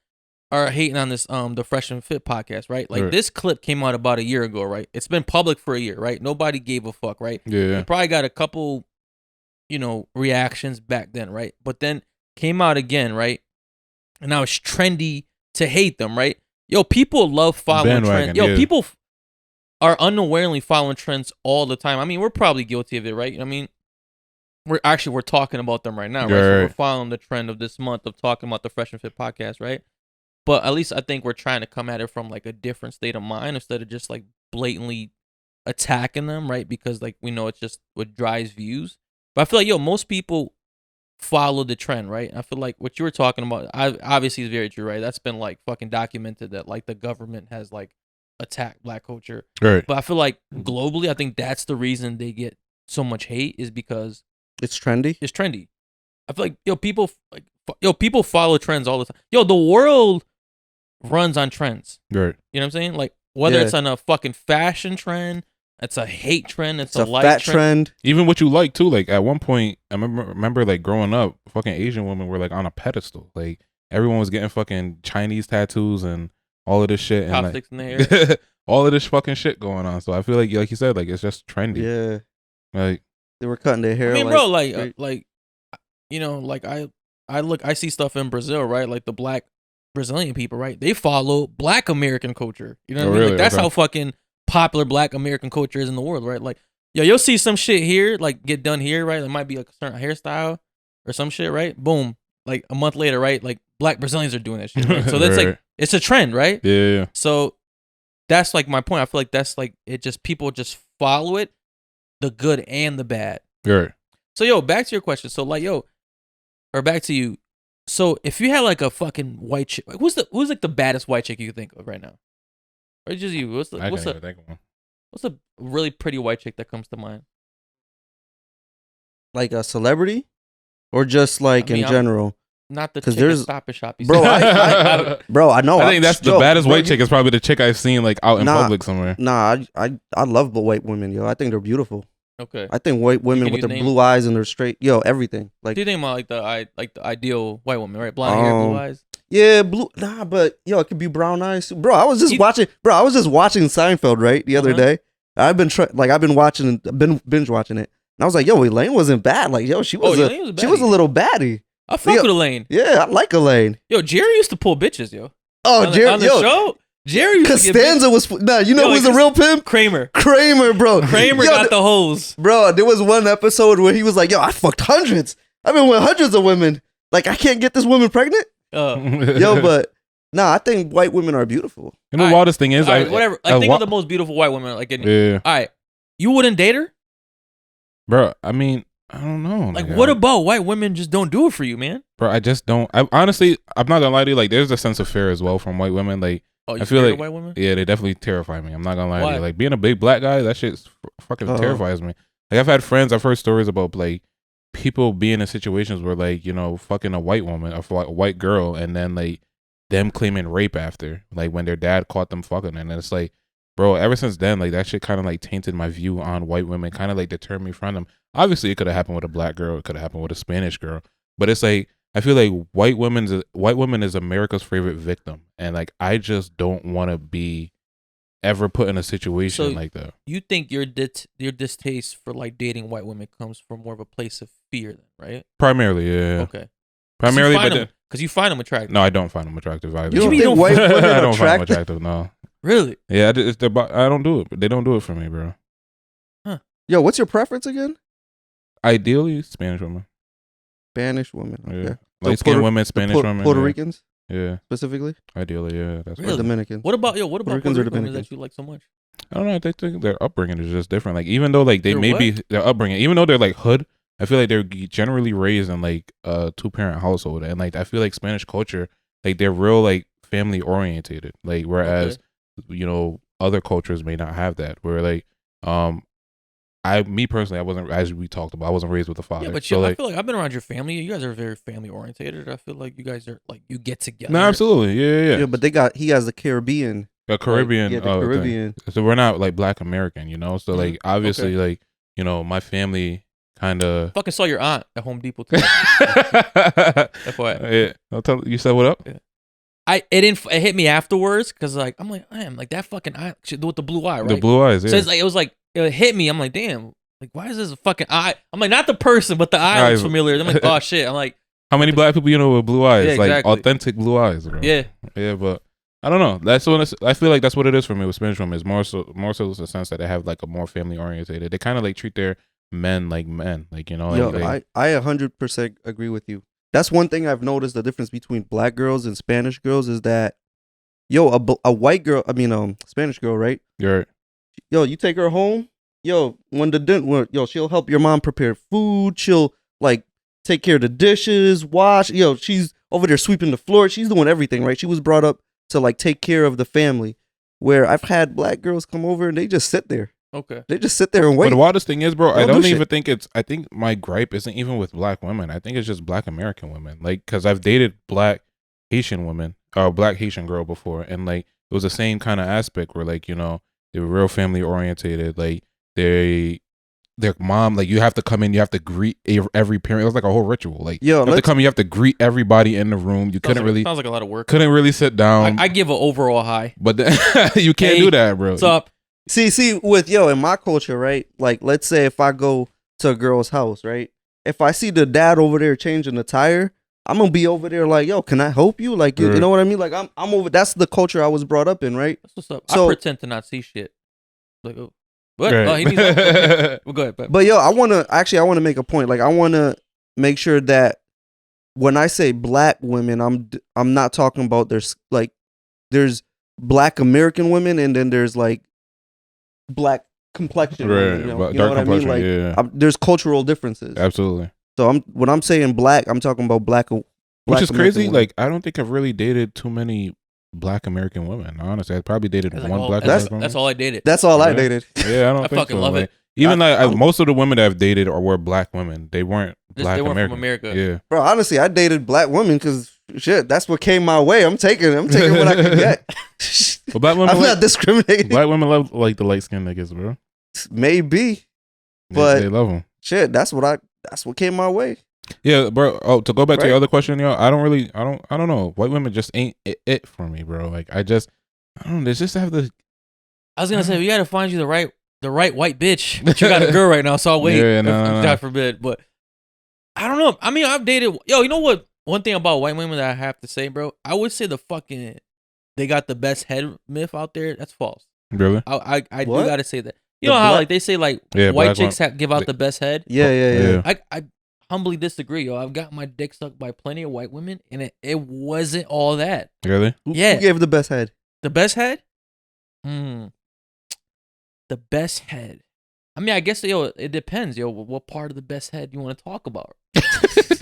Speaker 1: are hating on this the Fresh and Fit podcast, right? Like, this clip came out about a year ago, right? It's been public for a year, right? Nobody gave a fuck, right?
Speaker 3: Yeah.
Speaker 1: It probably got a couple, reactions back then, right? But then came out again, right? And now it's trendy to hate them, right? People love following trends. People are unawarely following trends all the time. I mean, we're probably guilty of it, right? I mean, we're talking about them right now, right? So we're following the trend of this month of talking about the Fresh and Fit podcast, right? But at least I think we're trying to come at it from like a different state of mind instead of just like blatantly attacking them, right? Because like we know it's just what drives views. But I feel like most people follow the trend, right? I feel like what you were talking about obviously is very true, right? That's been like fucking documented that like the government has like attacked black culture.
Speaker 3: Right.
Speaker 1: But I feel like globally, I think that's the reason they get so much hate is because
Speaker 2: it's trendy.
Speaker 1: It's trendy. I feel like people follow trends all the time. The world runs on trends.
Speaker 3: Right.
Speaker 1: You know what I'm saying? Like whether it's on a fucking fashion trend, it's a hate trend, it's a life
Speaker 2: fat trend.
Speaker 3: Even what you like too. Like at one point, I remember like growing up, fucking Asian women were like on a pedestal. Like everyone was getting fucking Chinese tattoos and all of this shit and
Speaker 1: like, in the hair.
Speaker 3: all of this fucking shit going on. So I feel like you said, like it's just trendy.
Speaker 2: Yeah.
Speaker 3: Like
Speaker 2: they were cutting their hair.
Speaker 1: I mean, bro, I see stuff in Brazil, right? Like the black Brazilian people, right? They follow black American culture. You know what I mean?
Speaker 3: Really?
Speaker 1: Like that's how fucking popular black American culture is in the world, right? Like, you'll see some shit here, like get done here, right? There might be a certain hairstyle or some shit, right? Boom. Like a month later, right? Like black Brazilians are doing that shit. Right? So that's like it's a trend, right?
Speaker 3: Yeah.
Speaker 1: So that's like my point. I feel like that's like people just follow it, the good and the bad.
Speaker 3: Right.
Speaker 1: So back to your question. So like or back to you. So if you had like a fucking white chick, who's like the baddest white chick you can think of right now? Or just you? What's a really pretty white chick that comes to mind?
Speaker 2: Like a celebrity, or just like in general?
Speaker 1: Not the chick at Stop and Shop.
Speaker 2: Bro, bro, I know.
Speaker 3: I think that's the baddest white chick is probably the chick I've seen like out in public somewhere.
Speaker 2: Nah, I love the white women, yo. I think they're beautiful.
Speaker 1: Okay.
Speaker 2: I think white women with their blue eyes and their straight, everything. Like,
Speaker 1: do you think about like the ideal white woman, right? Blonde hair, blue eyes.
Speaker 2: Yeah, blue. Nah, but it could be brown eyes too. Bro, I was just watching Seinfeld, right, the other day. I've been binge watching it. And I was like, Elaine wasn't bad. Like, she was a little baddie.
Speaker 1: I fuck with Elaine.
Speaker 2: Yeah, I like Elaine.
Speaker 1: Jerry used to pull bitches, yo.
Speaker 2: Oh, Jerry
Speaker 1: on the show. Jerry used
Speaker 2: Costanza was who's a real pimp?
Speaker 1: Kramer,
Speaker 2: bro.
Speaker 1: Kramer got the hoes.
Speaker 2: Bro, there was one episode where he was like, I fucked hundreds. I've been with hundreds of women. Like, I can't get this woman pregnant. Yo, but I think white women are beautiful.
Speaker 3: You know, the wildest thing is,
Speaker 1: whatever. Like, think of the most beautiful white women. Like, all right, you wouldn't date her,
Speaker 3: bro. I mean, I don't know.
Speaker 1: Like, what about white women just don't do it for you, man?
Speaker 3: Bro, I just don't. Honestly, I'm not gonna lie to you. Like, there's a sense of fear as well from white women. Like, I feel like
Speaker 1: white women.
Speaker 3: Yeah, they definitely terrify me. I'm not gonna lie to you. Like, being a big black guy, that shit fucking terrifies me. Like, I've had friends. I've heard stories about like people being in situations where like, you know, fucking a white woman, a white girl, and then like them claiming rape after, like when their dad caught them fucking, and it's like, bro, ever since then, like that shit kind of like tainted my view on white women, kind of like deterred me from them. Obviously, it could have happened with a black girl, it could have happened with a Spanish girl, but it's like I feel like white women is America's favorite victim, and like I just don't want to be ever put in a situation like that.
Speaker 1: You think your distaste for like dating white women comes from more of a place of fear, then, right?
Speaker 3: Primarily, yeah.
Speaker 1: Okay.
Speaker 3: Primarily,
Speaker 1: because you find them attractive.
Speaker 3: No, I don't find them attractive either.
Speaker 2: You don't think white women
Speaker 3: I don't
Speaker 2: attractive?
Speaker 3: find them attractive. No.
Speaker 1: Really?
Speaker 3: Yeah, I don't do it. They don't do it for me, bro.
Speaker 1: Huh?
Speaker 2: Yo, what's your preference again?
Speaker 3: Ideally, Spanish women.
Speaker 2: Spanish women. Okay.
Speaker 3: Yeah. Light skinned women, Spanish women.
Speaker 2: Puerto Ricans.
Speaker 3: Yeah.
Speaker 2: Specifically.
Speaker 3: Ideally, yeah. That's
Speaker 1: really?
Speaker 2: Dominicans.
Speaker 1: What about Puerto Ricans that you like so much?
Speaker 3: I don't know. I think their upbringing is just different. Like, even though like they may be their upbringing, even though they're like hood, I feel like they're generally raised in like a 2-parent household, and like I feel like Spanish culture, like they're real like family orientated. Like, whereas you know, other cultures may not have that. Where like me personally, I wasn't, as we talked about, I wasn't raised with a father.
Speaker 1: Yeah, but
Speaker 3: so
Speaker 1: I feel like I've been around your family. You guys are very family orientated. I feel like you guys are like, you get together.
Speaker 3: No, absolutely, yeah.
Speaker 2: Yeah, but he has the Caribbean.
Speaker 3: A Caribbean,
Speaker 2: like, the Caribbean.
Speaker 3: So we're not like Black American, you know. So like obviously, like, you know, my family kind of
Speaker 1: fucking saw your aunt at Home Depot today. FYI.
Speaker 3: Yeah, you said what up?
Speaker 1: Yeah. It hit me afterwards because like I'm like, damn, like that fucking eye with the blue eye, right?
Speaker 3: The blue eyes, yeah.
Speaker 1: So it hit me. I'm like, damn, like why is this a fucking eye? I'm like, not the person, but the eye looks familiar. I'm like, oh shit. I'm like,
Speaker 3: how many black people you know with blue eyes?
Speaker 1: Yeah,
Speaker 3: like
Speaker 1: exactly.
Speaker 3: authentic blue eyes, bro.
Speaker 1: Yeah,
Speaker 3: but I don't know. That's what I feel like. That's what it is for me with Spanish women. It's more so the sense that they have like a more family orientated. They kind of like treat their men, like, you know. Like
Speaker 2: I 100% agree with you. That's one thing I've noticed. The difference between black girls and Spanish girls is that, a white girl, Spanish girl, right?
Speaker 3: You're right.
Speaker 2: Yo, you take her home. Yo, she'll help your mom prepare food. She'll like take care of the dishes, wash. Yo, she's over there sweeping the floor. She's doing everything, right? She was brought up to like take care of the family. Where I've had black girls come over and they just sit there.
Speaker 1: Okay.
Speaker 2: They just sit there and wait.
Speaker 3: But the wildest thing is, bro, I don't even think I think my gripe isn't even with black women. I think it's just Black American women. Like, because I've dated Black Haitian women or Black Haitian girl before, and like it was the same kind of aspect where, like, you know, they were real family orientated. Like, their mom, like, you have to come in, you have to greet every parent. It was like a whole ritual. Like, you have to come in, you have to greet everybody in the room. You sounds
Speaker 1: like a lot of work.
Speaker 3: Couldn't really sit down.
Speaker 1: I give an overall high,
Speaker 3: but you can't do that, bro.
Speaker 1: What's up?
Speaker 2: See, with in my culture, right? Like, let's say if I go to a girl's house, right? If I see the dad over there changing the tire, I'm gonna be over there like, yo, can I help you? Like, you know what I mean? Like, I'm over. That's the culture I was brought up in, right?
Speaker 1: That's what's up. So, I pretend to not see shit. Like, oh. What? Right. Oh, he needs well, go ahead.
Speaker 2: But I want to make a point. Like, I want to make sure that when I say black women, I'm not talking about there's Black American women and then there's like black complexion women, you know what I mean? Like, there's cultural differences.
Speaker 3: Absolutely.
Speaker 2: So when I'm saying black, I'm talking about black
Speaker 3: which is
Speaker 2: American
Speaker 3: crazy.
Speaker 2: women.
Speaker 3: Like, I don't think I've really dated too many Black American women. Honestly, I probably dated one Black American woman.
Speaker 1: That's all I dated.
Speaker 2: That's all I dated.
Speaker 3: Yeah, I don't.
Speaker 1: I
Speaker 3: think
Speaker 1: fucking
Speaker 3: so.
Speaker 1: love
Speaker 3: like,
Speaker 1: it.
Speaker 3: Even most of the women that I've dated were Black women. They weren't Black
Speaker 1: They weren't
Speaker 3: American.
Speaker 1: from America.
Speaker 3: Yeah,
Speaker 2: Bro, honestly, I dated black women because shit, that's what came my way. I'm taking what I can get.
Speaker 3: But Black women,
Speaker 2: I'm not discriminating.
Speaker 3: Black women love like the light skinned niggas, bro.
Speaker 2: Maybe, but
Speaker 3: they love them.
Speaker 2: Shit, that's what came my way.
Speaker 3: Yeah, bro. Oh, to go back to your other question, yo, I don't know. White women just ain't it for me, bro. Like, I don't know. They just have the.
Speaker 1: I was gonna say, we gotta find you the right white bitch, but you got a girl right now, so I'll wait.
Speaker 3: Yeah, no.
Speaker 1: God forbid. But I don't know. I mean, I've dated. Yo, you know what? One thing about white women that I have to say, bro, I would say they got the best head myth out there. That's false.
Speaker 3: Really?
Speaker 1: I do gotta say that. You know how like they say like white chicks give out the best head?
Speaker 2: Yeah.
Speaker 1: I humbly disagree, yo. I've got my dick sucked by plenty of white women, and it wasn't all that.
Speaker 3: Really?
Speaker 1: Yeah.
Speaker 2: Who gave the best head?
Speaker 1: The best head? The best head. I mean, I guess, yo, it depends, yo, what part of the best head you want to talk about.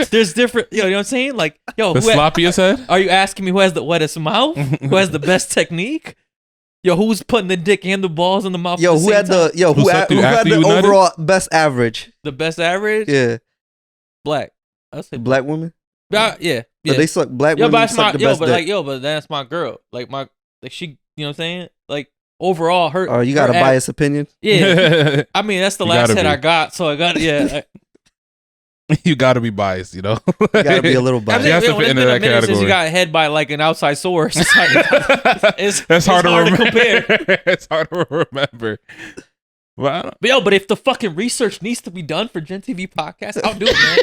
Speaker 1: There's different, yo, you know what I'm saying? Like, yo,
Speaker 3: The sloppiest head?
Speaker 1: Are you asking me who has the wettest mouth? Who has the best technique? Yo, who's putting the dick and the balls in the mouth?
Speaker 2: Yo, who had the who had the overall best average?
Speaker 1: The best average?
Speaker 2: Yeah,
Speaker 1: black. I'll say
Speaker 2: black women.
Speaker 1: Yeah.
Speaker 2: So they suck black
Speaker 1: yo,
Speaker 2: women.
Speaker 1: But
Speaker 2: Suck the best dick.
Speaker 1: But that's my girl. Like she, you know what I'm saying? Like overall, her.
Speaker 2: Oh, you got a biased opinion?
Speaker 1: Yeah. I mean, that's the last head I got, so I got
Speaker 3: You got to be biased, you know.
Speaker 2: You got to be a little biased.
Speaker 3: You have to fit into that category.
Speaker 1: Since you got head by like an outside source, it's
Speaker 3: hard to
Speaker 1: compare.
Speaker 3: It's hard to remember. But
Speaker 1: if the fucking research needs to be done for Gintv podcast, I'll do it, man.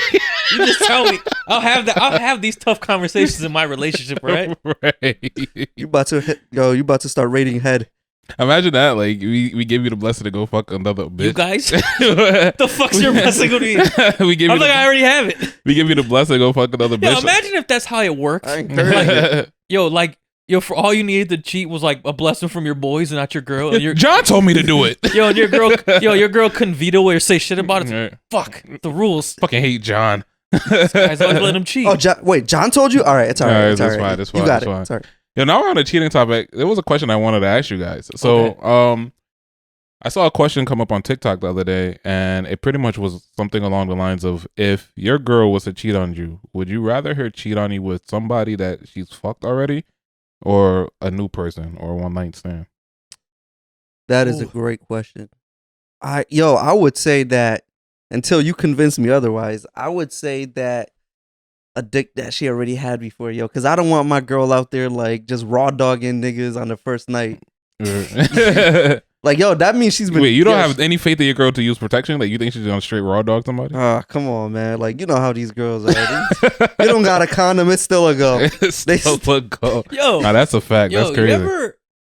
Speaker 1: You just tell me. I'll have these tough conversations in my relationship, right?
Speaker 2: Right. You about to start rating head.
Speaker 3: Imagine that, like we gave you the blessing to go fuck another bitch.
Speaker 1: You guys, the fuck's your blessing gonna be?
Speaker 3: We gave.
Speaker 1: I already have it.
Speaker 3: We give you the blessing to go fuck another bitch.
Speaker 1: Yo, imagine if that's how it works.
Speaker 2: I encourage it.
Speaker 1: Yo, for all you needed to cheat was like a blessing from your boys and not your girl. And
Speaker 3: John told me to do it.
Speaker 1: And your girl couldn't veto or say shit about it. Right. Fuck the rules.
Speaker 3: Fucking hate John.
Speaker 1: This guy's always letting him cheat.
Speaker 2: Oh, John told you? All right, it's all right. It's all right.
Speaker 3: It's fine.
Speaker 2: You got it. Sorry.
Speaker 3: Yo, now we're on a cheating topic. There was a question I wanted to ask you guys. So, okay. I saw a question come up on TikTok the other day, and it pretty much was something along the lines of, if your girl was to cheat on you, would you rather her cheat on you with somebody that she's fucked already, or a new person, or a one-night stand?
Speaker 2: That is a great question. I would say that, until you convince me otherwise, I would say that a dick that she already had before, yo. Because I don't want my girl out there, like, just raw dogging niggas on the first night. Like, yo, that means she's been...
Speaker 3: Wait, you don't have any faith in your girl to use protection? Like, you think she's gonna straight raw dog somebody?
Speaker 2: Come on, man. Like, you know how these girls are. They don't got a condom. It's still a go.
Speaker 3: It's still a go.
Speaker 1: Yo.
Speaker 3: Nah, that's a fact. That's crazy.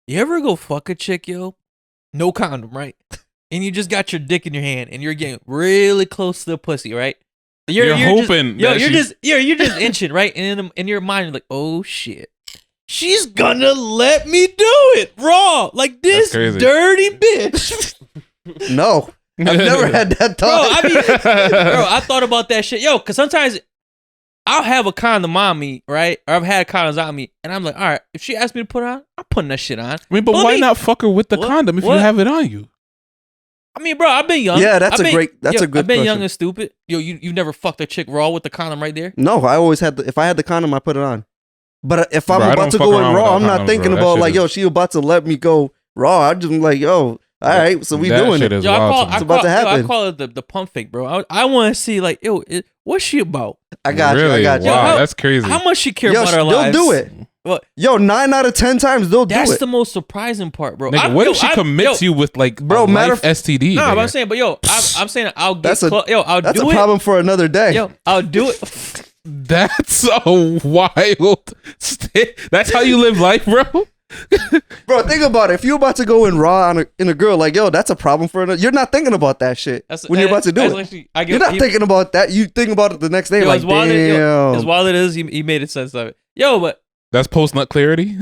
Speaker 1: You ever go fuck a chick, yo? No condom, right? And you just got your dick in your hand, and you're getting really close to the pussy, right?
Speaker 3: You're hoping.
Speaker 1: You're just inching, right? And in your mind, you're like, oh shit, she's gonna let me do it raw, like this dirty bitch.
Speaker 2: No, I've never had that thought.
Speaker 1: I thought about that shit, yo. Because sometimes I'll have a condom on me, right? Or I've had condoms on me, and I'm like, all right, if she asks me to put it on, I'm putting that shit on.
Speaker 3: I mean, but why not fuck her with the condom if you have it on you?
Speaker 1: I mean, bro, I've been young.
Speaker 2: Yeah, that's a good
Speaker 1: I've been
Speaker 2: question.
Speaker 1: young and stupid. Yo, you never fucked a chick raw with the condom right there?
Speaker 2: No, I always had if I had the condom, I put it on. But if I'm about to go in raw, I'm not thinking about like, yo, she about to let me go raw. I just like, yo, all right, so we doing it.
Speaker 1: It's about to happen. I call it the pump fake, bro. I want to see like, yo, what's she about?
Speaker 2: I got you.
Speaker 3: Wow, that's crazy.
Speaker 1: How much she care about our lives?
Speaker 2: They'll do it. What? Yo, 9 out of 10 times they'll do it.
Speaker 1: That's the most surprising part, bro.
Speaker 3: Nigga, what if she commits you with like a life STD?
Speaker 1: No, I'm saying, but yo, I'm saying I'll get I'll
Speaker 2: that's
Speaker 1: do
Speaker 2: a problem for another day.
Speaker 1: Yo, I'll do it.
Speaker 3: That's a wild That's how you live life, bro.
Speaker 2: Bro, think about it. If you're about to go in raw in a girl, like, yo, that's a problem for another. You're not thinking about that shit when you're about to do it. You're not thinking about that. You think about it the next day, yo, like, damn.
Speaker 1: As wild it is, he made it sense of it. Yo, but
Speaker 3: that's post nut clarity.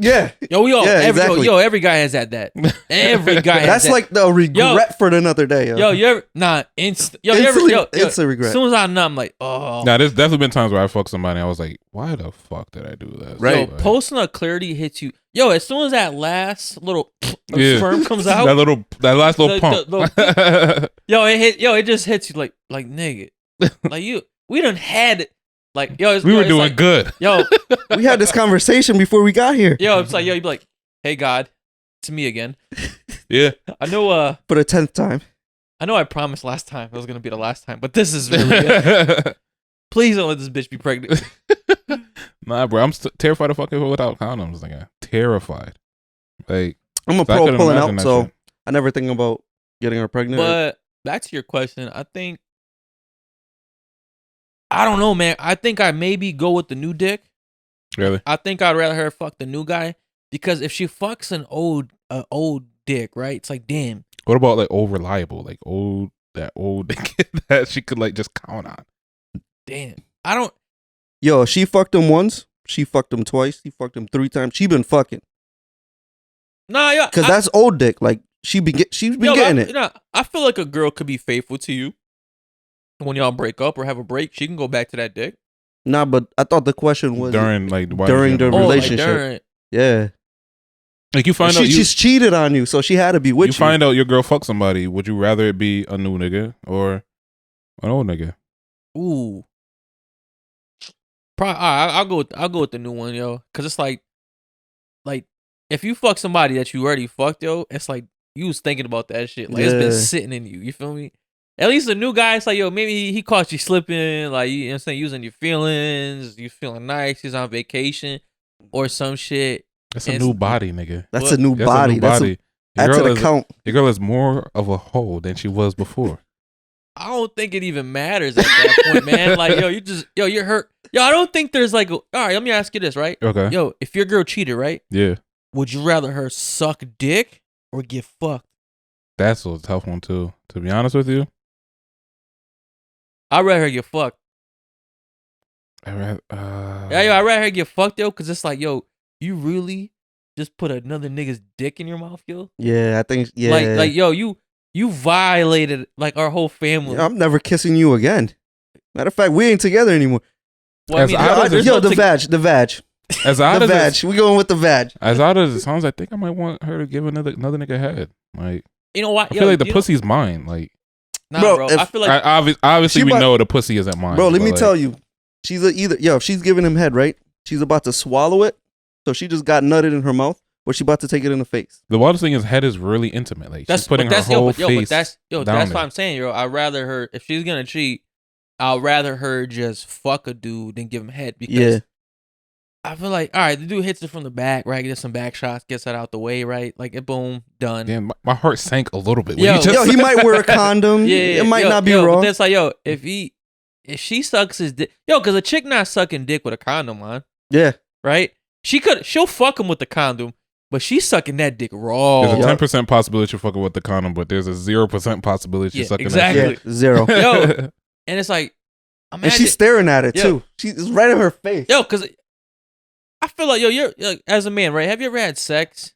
Speaker 2: Yeah.
Speaker 1: Yo, we all. Exactly. Every guy has that. Every guy has
Speaker 2: that's
Speaker 1: that.
Speaker 2: Like the regret for another day.
Speaker 1: Yo, you ever instant regret. As soon as I know, I'm like, oh.
Speaker 3: Nah, there's definitely been times where I fucked somebody. I was like, why the fuck did I do that?
Speaker 2: Right.
Speaker 1: Yo, post nut clarity hits you. Yo, as soon as that last little sperm comes out,
Speaker 3: that last little pump.
Speaker 1: It just hits you like nigga, like we done had it. Like, yo,
Speaker 3: we were doing good.
Speaker 1: Yo,
Speaker 2: we had this conversation before we got here.
Speaker 1: Yo, it's like, yo, you'd be like, hey, God, it's me again.
Speaker 3: Yeah.
Speaker 1: I know.
Speaker 2: For the 10th time.
Speaker 1: I know I promised last time it was going to be the last time, but this is really good. Please don't let this bitch be pregnant.
Speaker 3: Nah, bro, I'm terrified of fucking without condoms. Like, terrified. Like,
Speaker 2: I'm a pro pulling out, so shit. I never think about getting her pregnant.
Speaker 1: But back to your question, I don't know, man. I think I maybe go with the new dick.
Speaker 3: Really?
Speaker 1: I think I'd rather her fuck the new guy, because if she fucks an old dick, right? It's like, damn.
Speaker 3: What about like old reliable, like old dick that she could like just count on?
Speaker 1: damn. I don't.
Speaker 2: Yo, she fucked him once. She fucked him twice. He fucked him 3 times. She been fucking.
Speaker 1: Nah, yeah.
Speaker 2: Because that's old dick. Like, she's been getting it.
Speaker 1: Nah, I feel like a girl could be faithful to you when y'all break up or have a break. She can go back to that dick.
Speaker 2: Nah, but I thought the question was
Speaker 3: during the
Speaker 2: relationship.
Speaker 1: Like
Speaker 2: yeah.
Speaker 3: Like you find out
Speaker 2: she's cheated on you, so she had to be with you.
Speaker 3: You find out your girl fucked somebody. Would you rather it be a new nigga or an old nigga?
Speaker 1: Ooh. Probably. I'll go with the new one, yo. Cause it's like if you fuck somebody that you already fucked, yo, it's like you was thinking about that shit. Like it's been sitting in you. You feel me? At least the new guy, it's like, yo, maybe he caught you slipping, like, you know what I'm saying, using your feelings, you feeling nice, he's on vacation or some shit.
Speaker 3: That's a new body, nigga.
Speaker 2: That's a new body. That's an account.
Speaker 3: Your girl is more of a hoe than she was before.
Speaker 1: I don't think it even matters at that point, man. Like, yo, you're hurt. Yo, I don't think there's like, all right, let me ask you this, right?
Speaker 3: Okay.
Speaker 1: Yo, if your girl cheated, right?
Speaker 3: Yeah.
Speaker 1: Would you rather her suck dick or get fucked?
Speaker 3: That's a tough one, too. To be honest with you.
Speaker 1: I'd rather her get fucked.
Speaker 3: I'd
Speaker 1: rather her get fucked, yo, because it's like, yo, you really just put another nigga's dick in your mouth, yo?
Speaker 2: Yeah, I think, yeah.
Speaker 1: Like, yo, you violated, like, our whole family.
Speaker 2: Yeah, I'm never kissing you again. Matter of fact, we ain't together anymore.
Speaker 1: Well,
Speaker 2: the vag.
Speaker 3: As odd
Speaker 2: the vag. We going with the vag.
Speaker 3: As odd as it sounds, I think I might want her to give another nigga head. Like,
Speaker 1: you know what?
Speaker 3: I feel like the pussy's mine. Like,
Speaker 1: nah, bro. I feel like
Speaker 3: obviously we know the pussy isn't mine.
Speaker 2: Bro, let me tell you, if she's giving him head, right? She's about to swallow it, so she just got nutted in her mouth, or she about to take it in the face.
Speaker 3: The wildest thing is head is really intimate. Like, she's putting her whole face.
Speaker 1: That's what I'm saying, yo. I'd rather her, if she's gonna cheat, I'd rather her just fuck a dude than give him head, because I feel like, all right, the dude hits it from the back, right? Gets some back shots, gets that out the way, right? Like, boom, done.
Speaker 3: Damn, my heart sank a little bit.
Speaker 2: Yo, he might wear a condom. Yeah, it might not be wrong.
Speaker 1: But it's like, yo, if she sucks his dick, yo, because a chick not sucking dick with a condom on.
Speaker 2: Yeah.
Speaker 1: Right? She'll fuck him with the condom, but she's sucking that dick raw.
Speaker 3: There's a 10% possibility you're fucking with the condom, but there's a 0% possibility you're sucking that dick.
Speaker 2: Yeah, 0.
Speaker 1: Yo, and it's like, imagine,
Speaker 2: and she's staring at it too. She's right in her face.
Speaker 1: Yo, because I feel like, yo, you're like, as a man, right? Have you ever had sex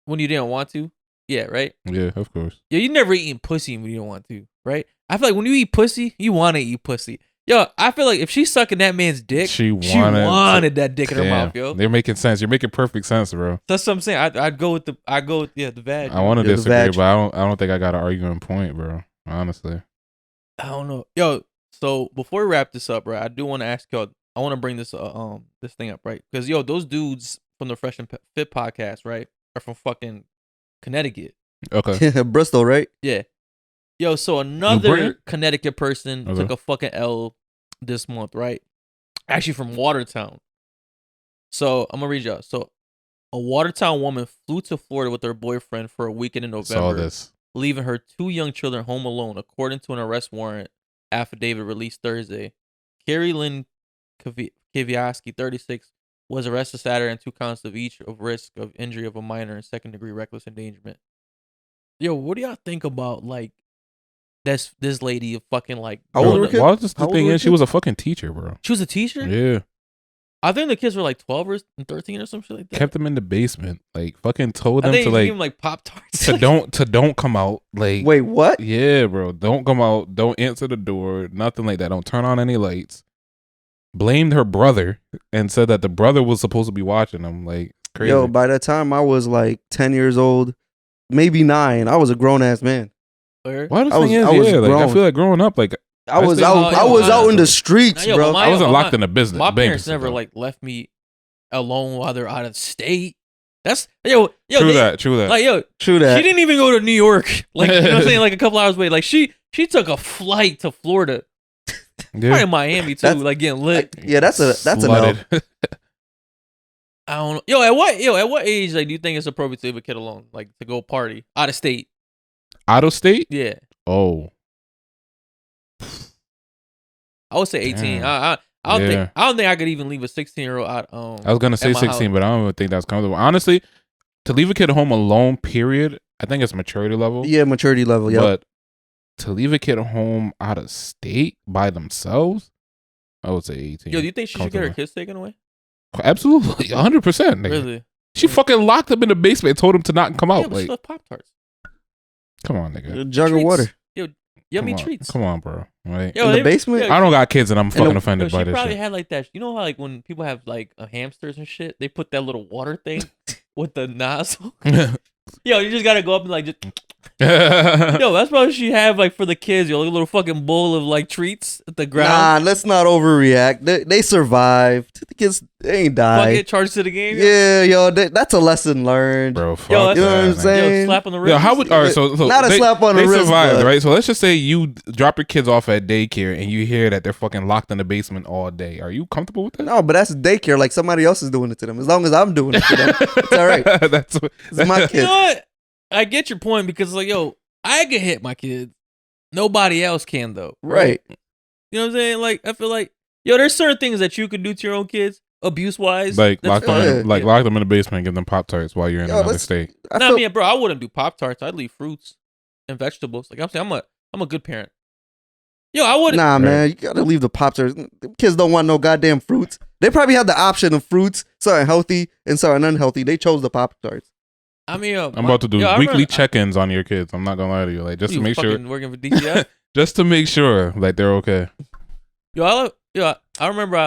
Speaker 1: when you didn't want to? Yeah, right?
Speaker 3: Yeah, of course.
Speaker 1: Yo, you never eaten pussy when you don't want to, right? I feel like when you eat pussy, you want to eat pussy. Yo, I feel like if she's sucking that man's dick, she wanted that dick in her mouth, yo.
Speaker 3: They're making sense. You're making perfect sense, bro.
Speaker 1: That's what I'm saying. I'd go with the vag.
Speaker 3: I want to disagree, but I don't think I got an arguing point, bro. Honestly.
Speaker 1: I don't know. Yo, so before we wrap this up, right, I do want to ask y'all, I want to bring this this thing up, right? Because, yo, those dudes from the Fresh and Fit podcast, right, are from fucking Connecticut.
Speaker 3: Okay.
Speaker 2: Bristol, right?
Speaker 1: Yeah. Yo, so another Connecticut person took a fucking L this month, right? Actually from Watertown. So I'm gonna read y'all. So a Watertown woman flew to Florida with her boyfriend for a weekend in November, leaving her 2 young children home alone, according to an arrest warrant affidavit released Thursday. Carrie Lynn Kwiatkowski, 36, was arrested Saturday on 2 counts of each of risk of injury of a minor and second-degree reckless endangerment. Yo, what do y'all think about, like, this lady fucking, like...
Speaker 3: The thing is, she was a fucking teacher, bro.
Speaker 1: She was a teacher?
Speaker 3: Yeah.
Speaker 1: I think the kids were like 12 or 13 or some shit like that.
Speaker 3: Kept them in the basement. Like, fucking told them to,
Speaker 1: like... like Pop-Tarts.
Speaker 3: to don't come out. Like...
Speaker 2: Wait, what?
Speaker 3: Yeah, bro. Don't come out. Don't answer the door. Nothing like that. Don't turn on any lights. Blamed her brother and said that the brother was supposed to be watching them. Like, crazy.
Speaker 2: Yo, by that time, I was like 10 years old. Maybe 9. I was a grown-ass man.
Speaker 3: Well, the thing is, I feel like growing up, like...
Speaker 2: I was out in the streets, bro.
Speaker 3: I wasn't locked in the business.
Speaker 1: My parents never like left me alone while they're out of state. That's true
Speaker 3: that.
Speaker 1: Like
Speaker 2: true that.
Speaker 1: She didn't even go to New York. Like, you know what I'm saying? Like a couple hours away. Like she took a flight to Florida. Probably in Miami too. Like getting lit.
Speaker 2: That's an L.
Speaker 1: I don't know. At what age like do you think it's appropriate to leave a kid alone? Like to go party out of state?
Speaker 3: Out of state?
Speaker 1: Yeah.
Speaker 3: Oh.
Speaker 1: I would say 18. I don't think I could even leave a 16-year-old out.
Speaker 3: I was gonna say 16,
Speaker 1: house.
Speaker 3: but I don't even think that's comfortable. Honestly, to leave a kid home alone, period, I think it's maturity level.
Speaker 2: Yeah, maturity level. Yeah.
Speaker 3: But to leave a kid home out of state by themselves, I would say 18.
Speaker 1: Yo, do you think she should get her kids taken away?
Speaker 3: Absolutely, 100%.
Speaker 1: Really?
Speaker 3: She fucking locked them in the basement and told them to not come out.
Speaker 1: Yeah, but she left Pop-Tarts.
Speaker 3: Come on, nigga.
Speaker 2: A jug of water.
Speaker 1: Yo, yummy treats.
Speaker 3: Come on, bro. Right?
Speaker 2: Yo, in the basement?
Speaker 3: I don't got kids and I'm fucking offended by this shit.
Speaker 1: She probably had like that. You know how like when people have like hamsters and shit, they put that little water thing with the nozzle? Yo, you just gotta go up and like just... Yo, that's probably she have like for the kids. Yo, like a little fucking bowl of like treats at the ground.
Speaker 2: Nah, let's not overreact. They survived. The kids, they ain't died.
Speaker 1: Fuck it, charged to the game.
Speaker 2: Yeah, yo, that's a lesson learned.
Speaker 3: Bro, fuck
Speaker 1: yo,
Speaker 2: you know what I'm saying?
Speaker 1: Yo, slap on the wrist.
Speaker 3: Yo, how would all right? So
Speaker 2: not a slap on the wrist. They
Speaker 3: survived, right? So let's just say you drop your kids off at daycare and you hear that they're fucking locked in the basement all day. Are you comfortable with that?
Speaker 2: No, but that's daycare. Like somebody else is doing it to them. As long as I'm doing it to them, it's all right.
Speaker 3: That's
Speaker 2: my kid.
Speaker 1: You know what? I get your point because like, yo, I can hit my kids. Nobody else can though.
Speaker 2: Right.
Speaker 1: You know what I'm saying? Like, I feel like, yo, there's certain things that you can do to your own kids, abuse wise.
Speaker 3: Like lock them in the basement and give them Pop-Tarts while you're in another state.
Speaker 1: I mean, bro, I wouldn't do Pop-Tarts. I'd leave fruits and vegetables. Like I'm saying, I'm a good parent. Yo, I wouldn't.
Speaker 2: Nah, man, you gotta leave the Pop-Tarts. Kids don't want no goddamn fruits. They probably have the option of fruits, something healthy and something unhealthy. They chose the Pop-Tarts.
Speaker 1: I mean,
Speaker 3: I'm about to do weekly check-ins on your kids. I'm not gonna lie to you, like just to make sure.
Speaker 1: Working for DCF?
Speaker 3: Just to make sure, like they're okay.
Speaker 1: Yo, I remember.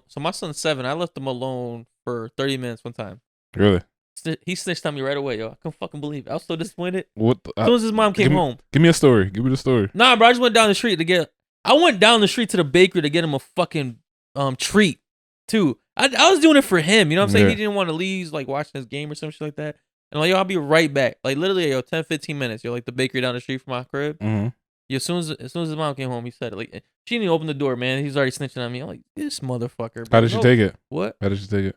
Speaker 1: So my son's 7. I left him alone for 30 minutes one time.
Speaker 3: Really?
Speaker 1: He snitched on me right away, yo. I couldn't fucking believe it. I was so disappointed.
Speaker 3: What?
Speaker 1: As soon as his mom came home.
Speaker 3: Give me a story. Give me the story.
Speaker 1: Nah, bro. I just went down the street I went down the street to the bakery to get him a fucking treat too. I was doing it for him. You know what I'm saying? He didn't want to leave, like watching his game or some shit like that. And like, yo, I'll be right back. Like literally, yo, 10, 15 minutes. Yo, like the bakery down the street from my crib.
Speaker 3: Mm-hmm.
Speaker 1: Yo, as soon as his mom came home, he said it. Like she didn't even open the door, man. He's already snitching on me. I'm like, this motherfucker. Bro.
Speaker 3: How did she take it?
Speaker 1: What?
Speaker 3: How did she take it?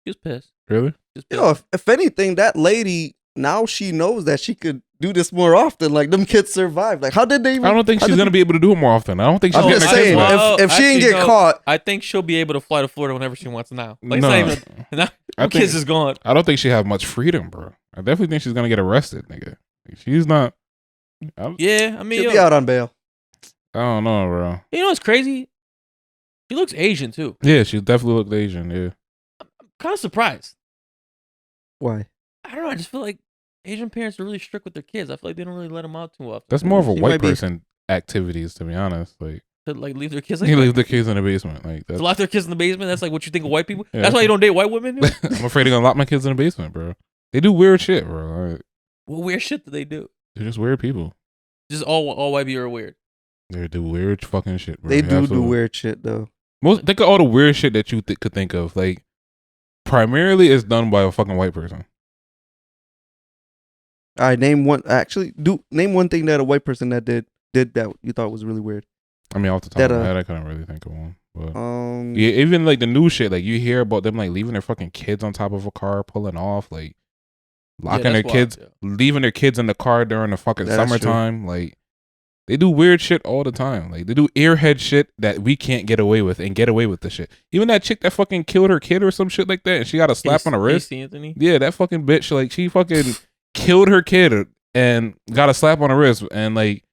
Speaker 1: She was pissed.
Speaker 3: Really?
Speaker 2: Yo, if anything, that lady now she knows that she could do this more often. Like them kids survived. Like how did they?
Speaker 3: I don't think she's gonna be able to do it more often. I don't think she's.
Speaker 2: I'm just saying, if she didn't get caught,
Speaker 1: I think she'll be able to fly to Florida whenever she wants now. Like kids is gone.
Speaker 3: I don't think she have much freedom, bro. I definitely think she's gonna get arrested, nigga. She's not.
Speaker 1: Yeah, I mean,
Speaker 2: she'll be out on bail.
Speaker 3: I don't know, bro.
Speaker 1: You know what's crazy? She looks Asian too.
Speaker 3: Yeah, she definitely looks Asian. Yeah.
Speaker 1: I'm kind of surprised.
Speaker 2: Why?
Speaker 1: I don't know. I just feel like Asian parents are really strict with their kids. I feel like they don't really let them out too often.
Speaker 3: That's more of a white person activities, to be honest. Like
Speaker 1: to like leave their kids. Like
Speaker 3: leave their kids in the basement. Like
Speaker 1: to lock their kids in the basement. That's like what you think of white people. Yeah. That's why you don't date white women.
Speaker 3: I'm afraid they're gonna lock my kids in the basement, bro. They do weird shit, bro. Like,
Speaker 1: what weird shit do they do?
Speaker 3: They're just weird people.
Speaker 1: Just all white people are weird.
Speaker 3: They do weird fucking shit, bro.
Speaker 2: They do weird shit though.
Speaker 3: Think of all the weird shit that you could think of. Like primarily, it's done by a fucking white person.
Speaker 2: All right, name one. Actually, name one thing that a white person that did that you thought was really weird.
Speaker 3: I mean, off the top of my head, I couldn't really think of one. But yeah, even like the new shit, like you hear about them like leaving their fucking kids on top of a car, pulling off, like locking their kids, leaving their kids in the car during the fucking summertime. True. Like they do weird shit all the time. Like they do airhead shit that we can't get away with and get away with the shit. Even that chick that fucking killed her kid or some shit like that, and she got a slap on the wrist.
Speaker 1: Anthony?
Speaker 3: Yeah, that fucking bitch. Like she fucking killed her kid and got a slap on the wrist, and like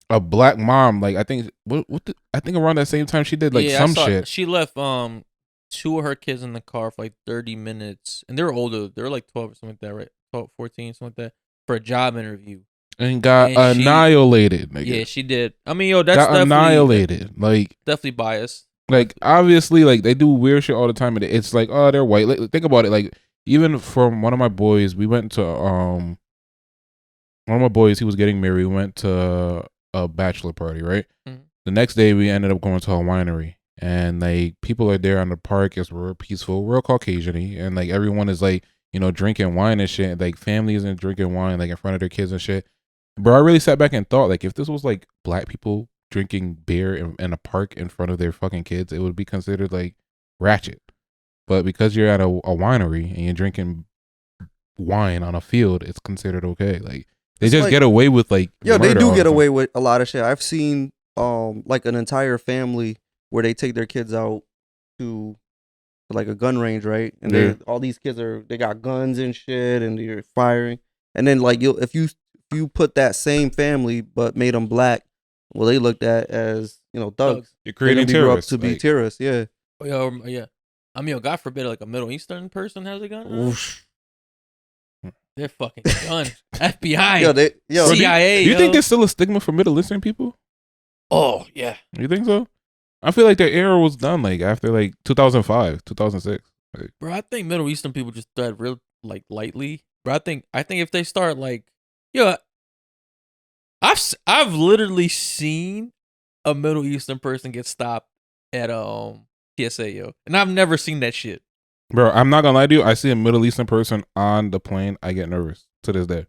Speaker 3: a black mom, like I think I think around that same time she did like some shit.
Speaker 1: She left 2 of her kids in the car for like 30 minutes, and they're older. They're like 12 or something like that, right? 12, 14, something like that, for a job interview.
Speaker 3: And got annihilated.
Speaker 1: Yeah, she did. I mean, yo, that's definitely
Speaker 3: annihilated. Like
Speaker 1: definitely biased.
Speaker 3: Like obviously, like they do weird shit all the time, and it's like, oh, they're white. Like, think about it. Like even from one of my boys, we went to one of my boys. He was getting married. We went to a bachelor party, right? Mm-hmm. The next day, we ended up going to a winery, and like people are there on the park. It's real peaceful, real Caucasian-y, and like everyone is like, you know, drinking wine and shit. Like families and drinking wine like in front of their kids and shit. Bro, I really sat back and thought, like, if this was like black people drinking beer in a park in front of their fucking kids, it would be considered like ratchet. But because you're at a winery and you're drinking wine on a field, it's considered okay. Like they just get away with like
Speaker 2: they do get away with a lot of shit. I've seen like an entire family where they take their kids out to like a gun range, right? And all these kids they got guns and shit, and they're firing. And then like if you put that same family but made them black, Well, they looked at as thugs.
Speaker 3: You're creating
Speaker 2: They grew up
Speaker 3: terrorists.
Speaker 2: to be terrorists. Yeah.
Speaker 1: Yeah. I mean, God forbid, like a Middle Eastern person has a gun.
Speaker 2: Oof.
Speaker 1: They're fucking done. FBI,
Speaker 2: Yo,
Speaker 1: CIA.
Speaker 3: Do you think there's still a stigma for Middle Eastern people?
Speaker 1: Oh yeah.
Speaker 3: You think so? I feel like their era was done like after like 2005, 2006. Like,
Speaker 1: Bro, I think Middle Eastern people just thread real like lightly. Bro, I think if they start like, I've literally seen a Middle Eastern person get stopped at TSA, and I've never seen that shit.
Speaker 3: bro, I'm not gonna lie to you. I see a Middle Eastern person on the plane, I get nervous to this day.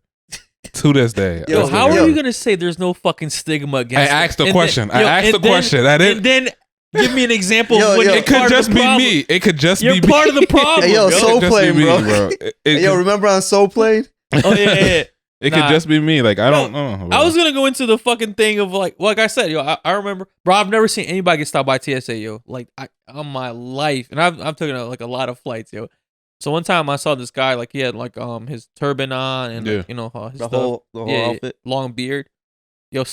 Speaker 3: To this day.
Speaker 1: Yo, how are you gonna say there's no fucking stigma against?
Speaker 3: I asked the
Speaker 1: and
Speaker 3: question.
Speaker 1: Then,
Speaker 3: I asked the question. I didn't.
Speaker 1: And then give me an example of when
Speaker 3: it could just be me. It could just be me.
Speaker 1: You're part of the problem.
Speaker 2: Hey, yo,
Speaker 1: bro.
Speaker 2: Soul Plane, bro.
Speaker 3: Hey,
Speaker 2: yo, remember on Soul Plane?
Speaker 1: Oh yeah.
Speaker 3: It could just be me. Like I don't know.
Speaker 1: I was gonna go into the fucking thing of like I said, I remember, bro. I've never seen anybody get stopped by TSA, yo. Like on my life, and I've taken like a lot of flights, yo. So one time I saw this guy, like he had like his turban on and like, his
Speaker 2: the whole outfit,
Speaker 1: long beard. Yo,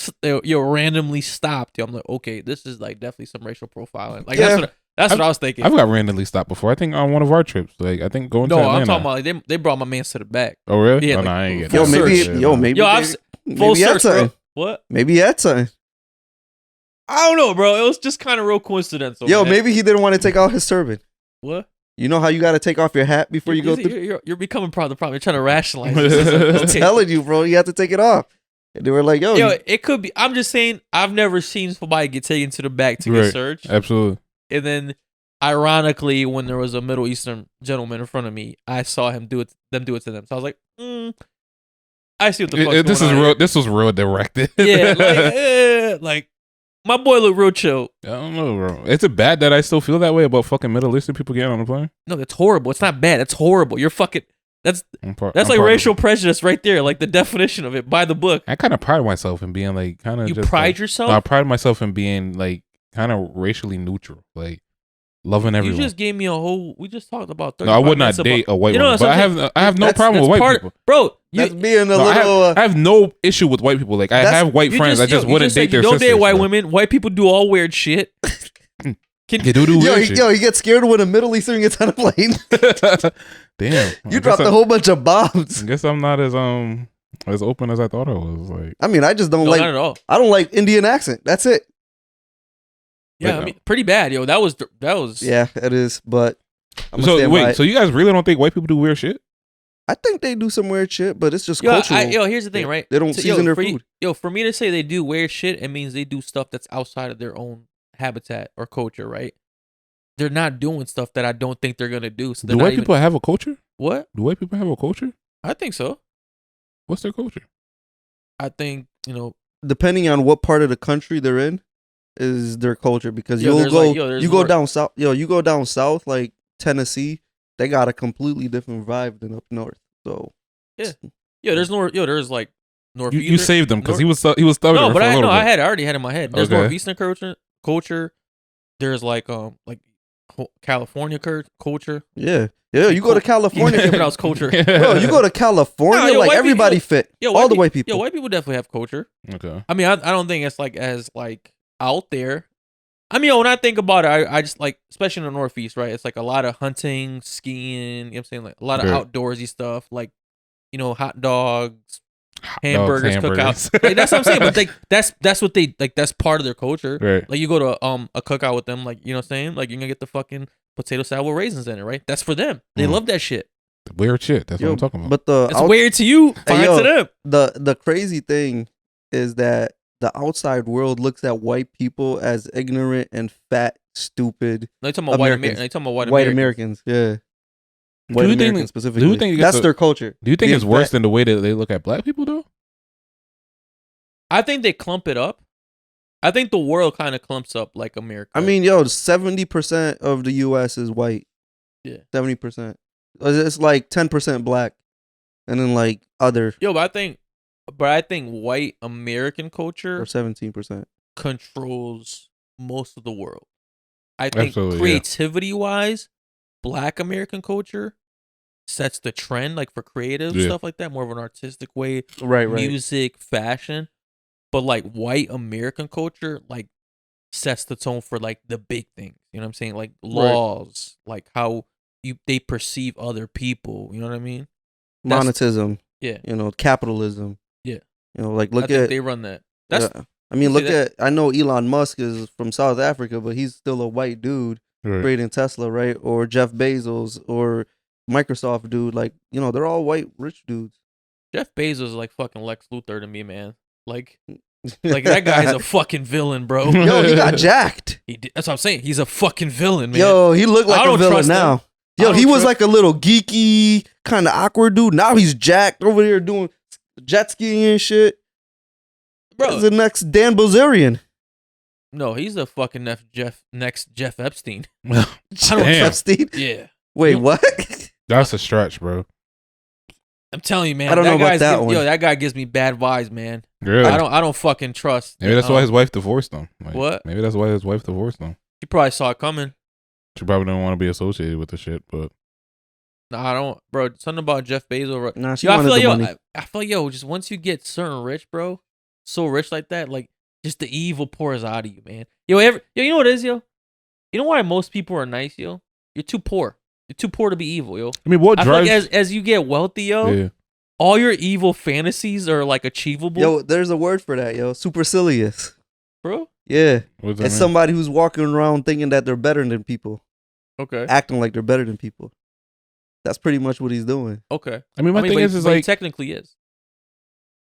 Speaker 1: randomly stopped. Yo, I'm like, okay, this is like definitely some racial profiling. Like that's what I was thinking.
Speaker 3: I've got randomly stopped before. I think on one of our trips. Like I think going to Atlanta.
Speaker 1: I'm talking about like they brought my man to the back.
Speaker 3: Oh really?
Speaker 1: Yeah,
Speaker 3: no, I ain't get
Speaker 2: yo,
Speaker 3: that.
Speaker 2: maybe
Speaker 1: full search, bro. What?
Speaker 2: Maybe he had something.
Speaker 1: I don't know, bro. It was just kind of real coincidental.
Speaker 2: Yo,
Speaker 1: man.
Speaker 2: maybe he didn't want to take out his turban.
Speaker 1: What?
Speaker 2: You know how you got to take off your hat before you go through?
Speaker 1: You're becoming part of the problem. You're trying to rationalize this.
Speaker 2: I'm telling you, bro. You have to take it off. And they were like, yo.
Speaker 1: It could be. I'm just saying, I've never seen somebody get taken to the back to get searched.
Speaker 3: Absolutely.
Speaker 1: And then, ironically, when there was a Middle Eastern gentleman in front of me, I saw them do it to them. So I was like, I see what the fuck's
Speaker 3: this
Speaker 1: going
Speaker 3: is
Speaker 1: on
Speaker 3: real.
Speaker 1: here.
Speaker 3: This was real directed.
Speaker 1: Yeah, like my boy looked real chill.
Speaker 3: I don't know, bro. Is it bad that I still feel that way about fucking Middle Eastern people getting on the plane?
Speaker 1: No, that's horrible. It's not bad. That's horrible. You're fucking. That's
Speaker 3: I'm
Speaker 1: like racial prejudice right there. Like the definition of it by the book.
Speaker 3: I kind of pride myself in being like kind of.
Speaker 1: You
Speaker 3: just,
Speaker 1: pride
Speaker 3: like,
Speaker 1: yourself?
Speaker 3: No, I pride myself in being like kind of racially neutral, like loving everyone.
Speaker 1: You just gave me a whole. We just talked about.
Speaker 3: No, I would not date a white woman, but I have no problem with white people,
Speaker 1: bro.
Speaker 2: That's being a little.
Speaker 3: I have no issue with white people. Like I have white friends. I just wouldn't date their sisters.
Speaker 1: Don't date white women. White people do all weird shit.
Speaker 3: They do weird shit.
Speaker 2: Yo, he gets scared when a Middle Eastern gets on a plane.
Speaker 3: Damn,
Speaker 2: you dropped a whole bunch of bombs.
Speaker 3: I guess I'm not as open as I thought I was. Like,
Speaker 2: I mean, I just don't like.
Speaker 1: Not at all.
Speaker 2: I don't like Indian accent. That's it.
Speaker 1: Yeah, I mean, pretty bad, yo. That was.
Speaker 2: Yeah, it is. But
Speaker 3: so wait, so you guys really don't think white people do weird shit?
Speaker 2: I think they do some weird shit, but it's just cultural.
Speaker 1: Here's the thing, right?
Speaker 2: They don't season their food.
Speaker 1: For me to say they do weird shit, it means they do stuff that's outside of their own habitat or culture, right? They're not doing stuff that I don't think they're gonna do. So
Speaker 3: do white people have a culture?
Speaker 1: What?
Speaker 3: Do white people have a culture?
Speaker 1: I think so.
Speaker 3: What's their culture?
Speaker 1: I think
Speaker 2: depending on what part of the country they're in, is their culture because you go down south like Tennessee, they got a completely different vibe than up north. So
Speaker 1: there's like northeastern.
Speaker 3: You saved him because he was stuck. No,
Speaker 1: but I already had it in my head. There's northeastern culture. There's like California culture.
Speaker 2: Yeah. You go to California.
Speaker 1: Culture.
Speaker 2: Bro, you go to California, like everybody fit. All the white people.
Speaker 1: Yeah, white people definitely have culture.
Speaker 3: Okay.
Speaker 1: I mean, I don't think it's like as like out there. I mean, when I think about it, I just like, especially in the Northeast, right? It's like a lot of hunting, skiing, you know what I'm saying? Like a lot of outdoorsy stuff, like, hot dogs, hamburgers, cookouts. Like, that's what I'm saying. But like, that's what they, like, that's part of their culture.
Speaker 3: Right.
Speaker 1: Like, you go to a cookout with them, like, you know what I'm saying? Like, you're going to get the fucking potato salad with raisins in it, right? That's for them. They love that shit.
Speaker 3: Weird shit. That's what I'm talking about.
Speaker 2: But
Speaker 1: it's weird to you. Fine to them.
Speaker 2: The crazy thing is that the outside world looks at white people as ignorant and fat, stupid.
Speaker 1: No, you're talking about
Speaker 2: white Americans. Yeah. White Americans specifically.
Speaker 3: Do you think
Speaker 2: that's their culture?
Speaker 3: Do you think it's worse than the way that they look at black people, though?
Speaker 1: I think they clump it up. I think the world kind of clumps up like America.
Speaker 2: I mean, 70% of the U.S. is white.
Speaker 1: Yeah.
Speaker 2: 70%. It's like 10% black. And then like other.
Speaker 1: But I think white American culture
Speaker 2: or 17%
Speaker 1: controls most of the world. I think creativity wise, black American culture sets the trend, like for creative stuff like that, more of an artistic way.
Speaker 2: Right.
Speaker 1: Music, fashion. But like white American culture, like sets the tone for like the big things. You know what I'm saying? Like laws, like how they perceive other people. You know what I mean?
Speaker 2: Monetism.
Speaker 1: Yeah.
Speaker 2: You know, capitalism.
Speaker 1: Yeah.
Speaker 2: You know, like look
Speaker 1: I think
Speaker 2: at
Speaker 1: they run that. That's.
Speaker 2: I mean, look at. I know Elon Musk is from South Africa, but he's still a white dude creating Tesla, right? Or Jeff Bezos or Microsoft dude. Like, you know, they're all white rich dudes.
Speaker 1: Jeff Bezos is like fucking Lex Luthor to me, man. Like that guy's a fucking villain, bro.
Speaker 2: Yo, he got jacked.
Speaker 1: That's what I'm saying. He's a fucking villain, man.
Speaker 2: Yo, he looked like a villain now. Yo, he was like a little geeky, kind of awkward dude. Now he's jacked over here doing jet skiing and shit. Bro, he's the next Dan Bilzerian.
Speaker 1: No, he's the fucking next Jeff Epstein.
Speaker 2: Jeff Epstein?
Speaker 1: Yeah.
Speaker 2: Wait, what?
Speaker 3: That's a stretch, bro.
Speaker 1: I'm telling you, man.
Speaker 2: I don't know about that one.
Speaker 1: Yo, that guy gives me bad vibes, man.
Speaker 3: Really?
Speaker 1: I don't fucking trust.
Speaker 3: Maybe that's why his wife divorced him. Like,
Speaker 1: what?
Speaker 3: Maybe that's why his wife divorced him.
Speaker 1: She probably saw it coming.
Speaker 3: She probably didn't want to be associated with the shit, but.
Speaker 1: Nah, I don't, bro. Something about Jeff Bezos.
Speaker 2: Nah, she wanted the money.
Speaker 1: I feel like, just once you get certain rich, bro, so rich like that, like, just the evil pours out of you, man. You know what it is, yo? You know why most people are nice, yo? You're too poor. You're too poor to be evil, yo.
Speaker 3: I mean, what drives...
Speaker 1: feel like as you get wealthy, yo, all your evil fantasies are, like, achievable.
Speaker 2: Yo, there's a word for that, yo. Supercilious.
Speaker 1: Bro?
Speaker 2: Yeah. It's somebody who's walking around thinking that they're better than people.
Speaker 1: Okay.
Speaker 2: Acting like they're better than people. That's pretty much what he's doing.
Speaker 1: Okay.
Speaker 3: I mean, my thing is like...
Speaker 1: He technically is.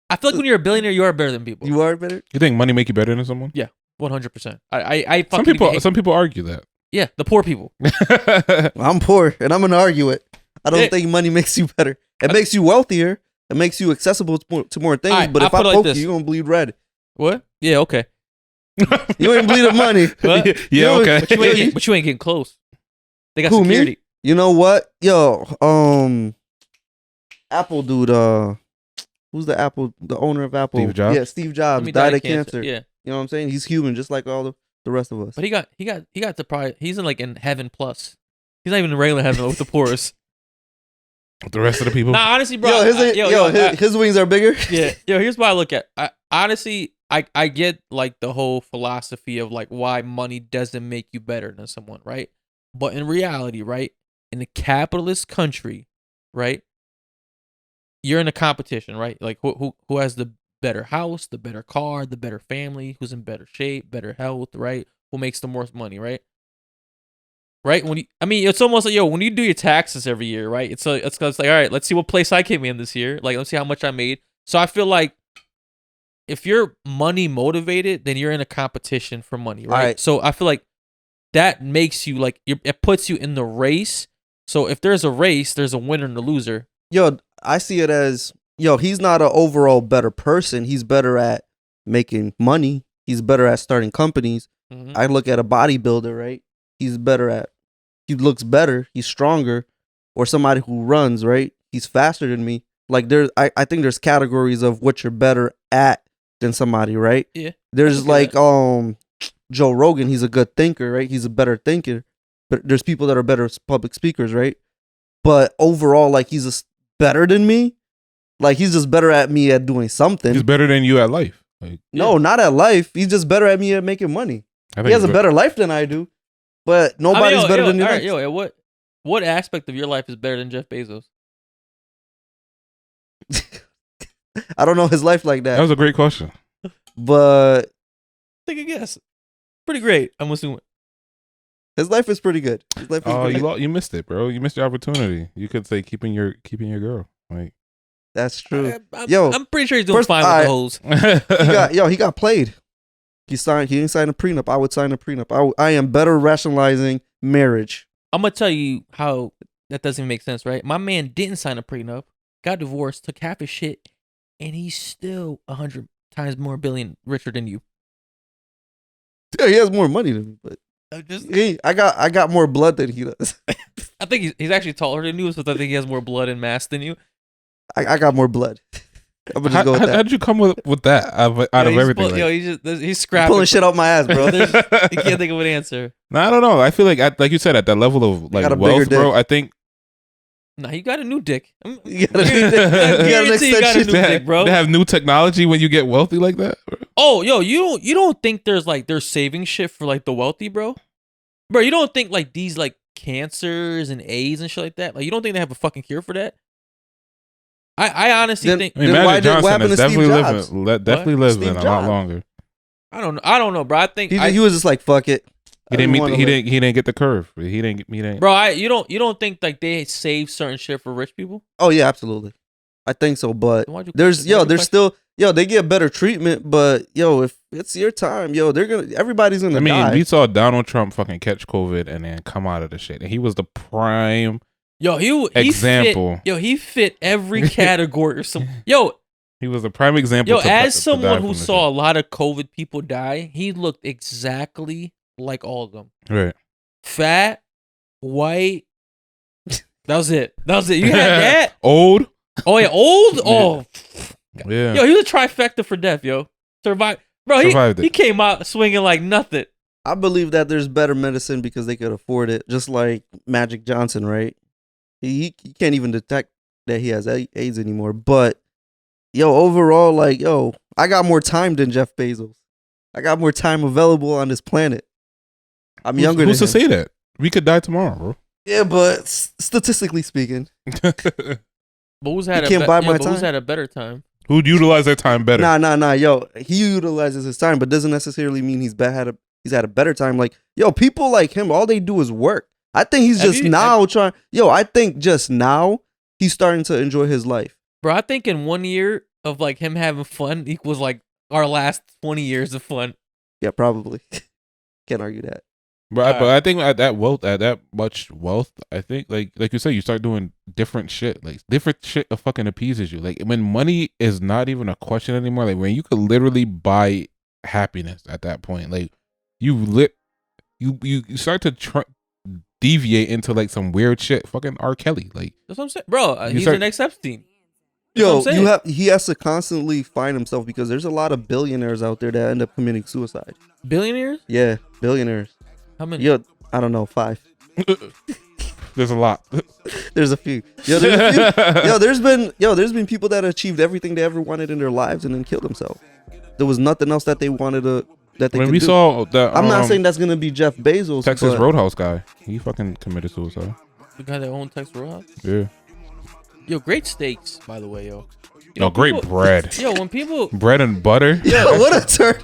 Speaker 1: I feel like when you're a billionaire, you are better than people.
Speaker 2: You are better?
Speaker 3: You think money make you better than someone?
Speaker 1: Yeah, 100%.
Speaker 3: Some people argue that.
Speaker 1: Yeah, the poor people.
Speaker 2: I'm poor, and I'm gonna argue it. I don't think money makes you better. It makes you wealthier. It makes you accessible to more things. But if I poke you, you're gonna bleed red.
Speaker 1: What? Yeah, okay.
Speaker 2: You ain't bleeding money.
Speaker 3: Yeah, okay.
Speaker 1: But you ain't getting close. They got security.
Speaker 2: Me? You know what? Yo, Apple dude, who's the owner of Apple?
Speaker 3: Steve Jobs?
Speaker 2: Yeah, Steve Jobs died of cancer.
Speaker 1: Yeah.
Speaker 2: You know what I'm saying? He's human, just like all the rest of us.
Speaker 1: But he got the probably, he's in heaven plus. He's not even in regular heaven with the poorest.
Speaker 3: With the rest of the people?
Speaker 1: Nah, honestly, bro.
Speaker 2: His wings are bigger.
Speaker 1: Yeah. Yo, here's what I look at. I get like the whole philosophy of like why money doesn't make you better than someone, right? But in reality, right? In a capitalist country, right? You're in a competition, right? Like who has the better house, the better car, the better family, who's in better shape, better health, right? Who makes the most money, right? Right? It's almost like, yo, when you do your taxes every year, right? It's like, all right, let's see what place I came in this year. Like, let's see how much I made. So I feel like if you're money motivated, then you're in a competition for money, right? So I feel like that makes you like, it puts you in the race. So if there's a race, there's a winner and a loser.
Speaker 2: Yo, I see it as, he's not an overall better person. He's better at making money. He's better at starting companies. Mm-hmm. I look at a bodybuilder, right? He looks better. He's stronger. Or somebody who runs, right? He's faster than me. Like I think there's categories of what you're better at than somebody, right?
Speaker 1: Yeah.
Speaker 2: There's like Joe Rogan. He's a good thinker, right? He's a better thinker. But there's people that are better public speakers, right? But overall, like he's better than me. Like he's just better at me at doing something.
Speaker 3: He's better than you at life. Like,
Speaker 2: no, not at life. He's just better at me at making money. He has a better life than I do. But nobody's better than you.
Speaker 1: All right, what aspect of your life is better than Jeff Bezos?
Speaker 2: I don't know his life like that.
Speaker 3: That was a great question.
Speaker 2: But
Speaker 1: take a guess. Pretty great, I'm assuming.
Speaker 2: His life is pretty good.
Speaker 3: You missed it, bro. You missed your opportunity. You could say keeping your girl. Like
Speaker 2: that's true.
Speaker 1: I'm pretty sure he's doing fine with the hoes.
Speaker 2: He got played. He didn't sign a prenup. I would sign a prenup. I am better rationalizing marriage.
Speaker 1: I'm gonna tell you how that doesn't make sense, right? My man didn't sign a prenup, got divorced, took half his shit, and he's still 100 times more billion richer than you.
Speaker 2: Yeah, he has more money than me, but I got more blood than he does.
Speaker 1: I think he's actually taller than you, so I think he has more blood and mass than you.
Speaker 2: I got more blood. I'm gonna just go with that.
Speaker 3: How did you come with that out of everything?
Speaker 1: He's scrapping.
Speaker 2: Pulling shit out my ass, bro.
Speaker 1: You can't think of an answer.
Speaker 3: No, I don't know. I feel like you said, at that level of like wealth, bro. I think.
Speaker 1: Nah, you got a new dick.
Speaker 2: You got an extension.
Speaker 1: Dick, bro.
Speaker 3: They have new technology when you get wealthy like that. Bro.
Speaker 1: Oh, yo, you don't think they're saving shit for like the wealthy, bro? Bro, you don't think like these like cancers and AIDS and shit like that? Like you don't think they have a fucking cure for that? I honestly think.
Speaker 3: I mean, Magic Johnson is definitely living a lot longer.
Speaker 1: I don't know, bro. I think
Speaker 2: he was just like, fuck it.
Speaker 3: He didn't get the curve. He didn't.
Speaker 1: Bro, you don't think like they save certain shit for rich people?
Speaker 2: Oh yeah, absolutely. I think so, but there's still they get better treatment, but if it's your time, everybody's gonna die.
Speaker 3: We saw Donald Trump fucking catch COVID and then come out of the shit, and he was the prime example.
Speaker 1: He fit every category or some.
Speaker 3: He was a prime example.
Speaker 1: As someone who saw a lot of COVID people die, he looked exactly like all of them.
Speaker 3: Right.
Speaker 1: Fat, white. That was it. You had that.
Speaker 3: Old.
Speaker 1: Oh yeah, old. Oh.
Speaker 3: Yeah.
Speaker 1: Yo, he was a trifecta for death. Yo, survived. Bro, he came out swinging like nothing.
Speaker 2: I believe that there's better medicine because they could afford it. Just like Magic Johnson, right? He can't even detect that he has AIDS anymore. But overall, like I got more time than Jeff Bezos. I got more time available on this planet. I'm younger than him.
Speaker 3: Who's to say that? We could die tomorrow, bro.
Speaker 2: Yeah, but statistically speaking.
Speaker 1: But who's had a better time?
Speaker 3: Who'd utilize their time better?
Speaker 2: Nah. He utilizes his time, but doesn't necessarily mean he's had a better time. Like, people like him, all they do is work. I think he's I think just now he's starting to enjoy his life.
Speaker 1: Bro, I think in 1 year of like him having fun equals like our last 20 years of fun.
Speaker 2: Yeah, probably. Can't argue that.
Speaker 3: But I think at that much wealth, I think like you said, you start doing different shit. Like different shit fucking appeases you. Like when money is not even a question anymore. Like when you could literally buy happiness at that point. Like you start to deviate into like some weird shit. Fucking R. Kelly. Like
Speaker 1: that's what I'm saying, bro. He's the next Epstein.
Speaker 2: He has to constantly find himself because there's a lot of billionaires out there that end up committing suicide.
Speaker 1: Billionaires?
Speaker 2: Yeah, billionaires.
Speaker 1: How many?
Speaker 2: I don't know, 5.
Speaker 3: There's a lot.
Speaker 2: There's a few. There's been people that achieved everything they ever wanted in their lives and then killed themselves. There was nothing else that they wanted to
Speaker 3: saw that,
Speaker 2: I'm not saying that's gonna be Jeff Bezos.
Speaker 3: Texas Roadhouse guy. He fucking committed suicide.
Speaker 1: The guy that owned Texas Roadhouse.
Speaker 3: Yeah.
Speaker 1: Yo, great steaks, by the way, yo.
Speaker 3: Great bread.
Speaker 1: Yo, when people
Speaker 3: bread and butter.
Speaker 2: Yo, what a turn.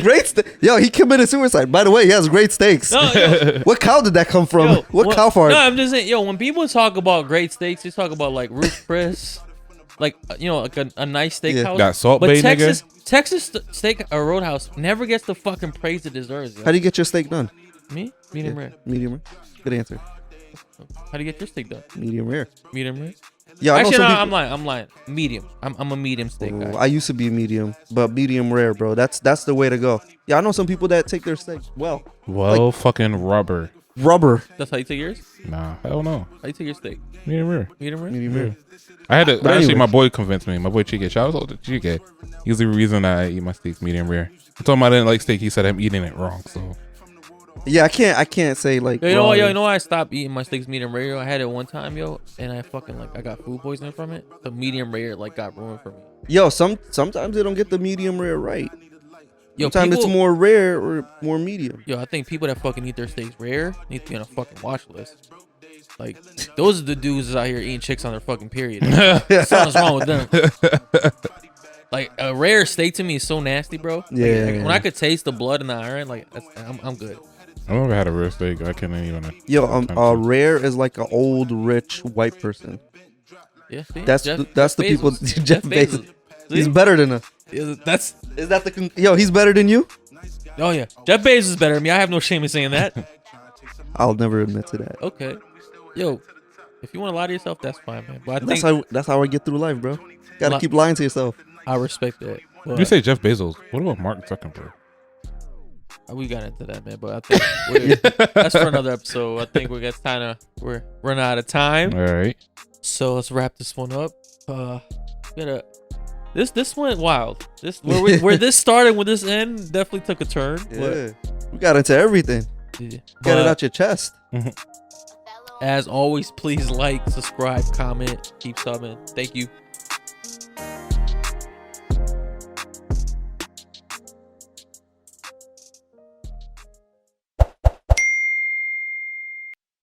Speaker 2: Great he committed suicide. By the way, he has great steaks. No, what cow did that come from? What cow farm?
Speaker 1: No, I'm just saying, when people talk about great steaks, they talk about like Ruth Chris, like like a nice steakhouse.
Speaker 3: Got Salt Bay,
Speaker 1: Texas steak Roadhouse never gets the fucking praise it deserves. Yo.
Speaker 2: How do you get your steak done?
Speaker 1: Me? Medium rare.
Speaker 2: Medium rare. Good answer.
Speaker 1: How do you get your steak done?
Speaker 2: Medium rare.
Speaker 1: Medium rare.
Speaker 2: Yeah,
Speaker 1: actually, no, I'm lying. Medium. I'm a medium steak guy.
Speaker 2: I used to be a medium, but medium rare, bro. That's the way to go. Yeah, I know some people that take their steak well.
Speaker 3: Fucking rubber.
Speaker 1: That's how you take yours?
Speaker 3: Nah, hell no.
Speaker 1: How you take your steak?
Speaker 3: Medium rare.
Speaker 1: Medium rare.
Speaker 2: Medium rare.
Speaker 3: I had to actually. My boy convinced me. My boy Chike. Shout out to Chike. He's the reason I eat my steaks medium rare. I told him I didn't like steak. He said I'm eating it wrong. So.
Speaker 2: Yeah, I can't say like.
Speaker 1: You know why I stopped eating my steaks medium rare? I had it one time, and I fucking I got food poisoning from it. The medium rare got ruined for me.
Speaker 2: Sometimes they don't get the medium rare right. Sometimes it's more rare or more medium.
Speaker 1: I think people that fucking eat their steaks rare need to be on a fucking watch list. Like those are the dudes out here eating chicks on their fucking period. Something's wrong with them. Like a rare steak to me is so nasty, bro.
Speaker 2: Yeah.
Speaker 1: When I could taste the blood and the iron, I'm good.
Speaker 3: I've never had a rare steak. I can't even.
Speaker 2: Rare is like an old rich white person.
Speaker 1: Yeah, see?
Speaker 2: That's the people. Jeff Bezos. He's better than us. He's better than you.
Speaker 1: Oh yeah, Jeff Bezos is better than me. I have no shame in saying that.
Speaker 2: I'll never admit to that.
Speaker 1: Okay, if you want to lie to yourself, that's fine, man. But
Speaker 2: that's how I get through life, bro. Gotta keep lying to yourself.
Speaker 1: I respect that.
Speaker 3: You say Jeff Bezos. What about Mark Zuckerberg?
Speaker 1: We got into that, man, but I think that's for another episode. I think we're running out of time.
Speaker 3: All right.
Speaker 1: So let's wrap this one up. This went wild. Where this started, where this end, definitely took a turn.
Speaker 2: Yeah, we got into everything. Yeah. Get it out your chest.
Speaker 1: As always, please like, subscribe, comment, keep subbing. Thank you.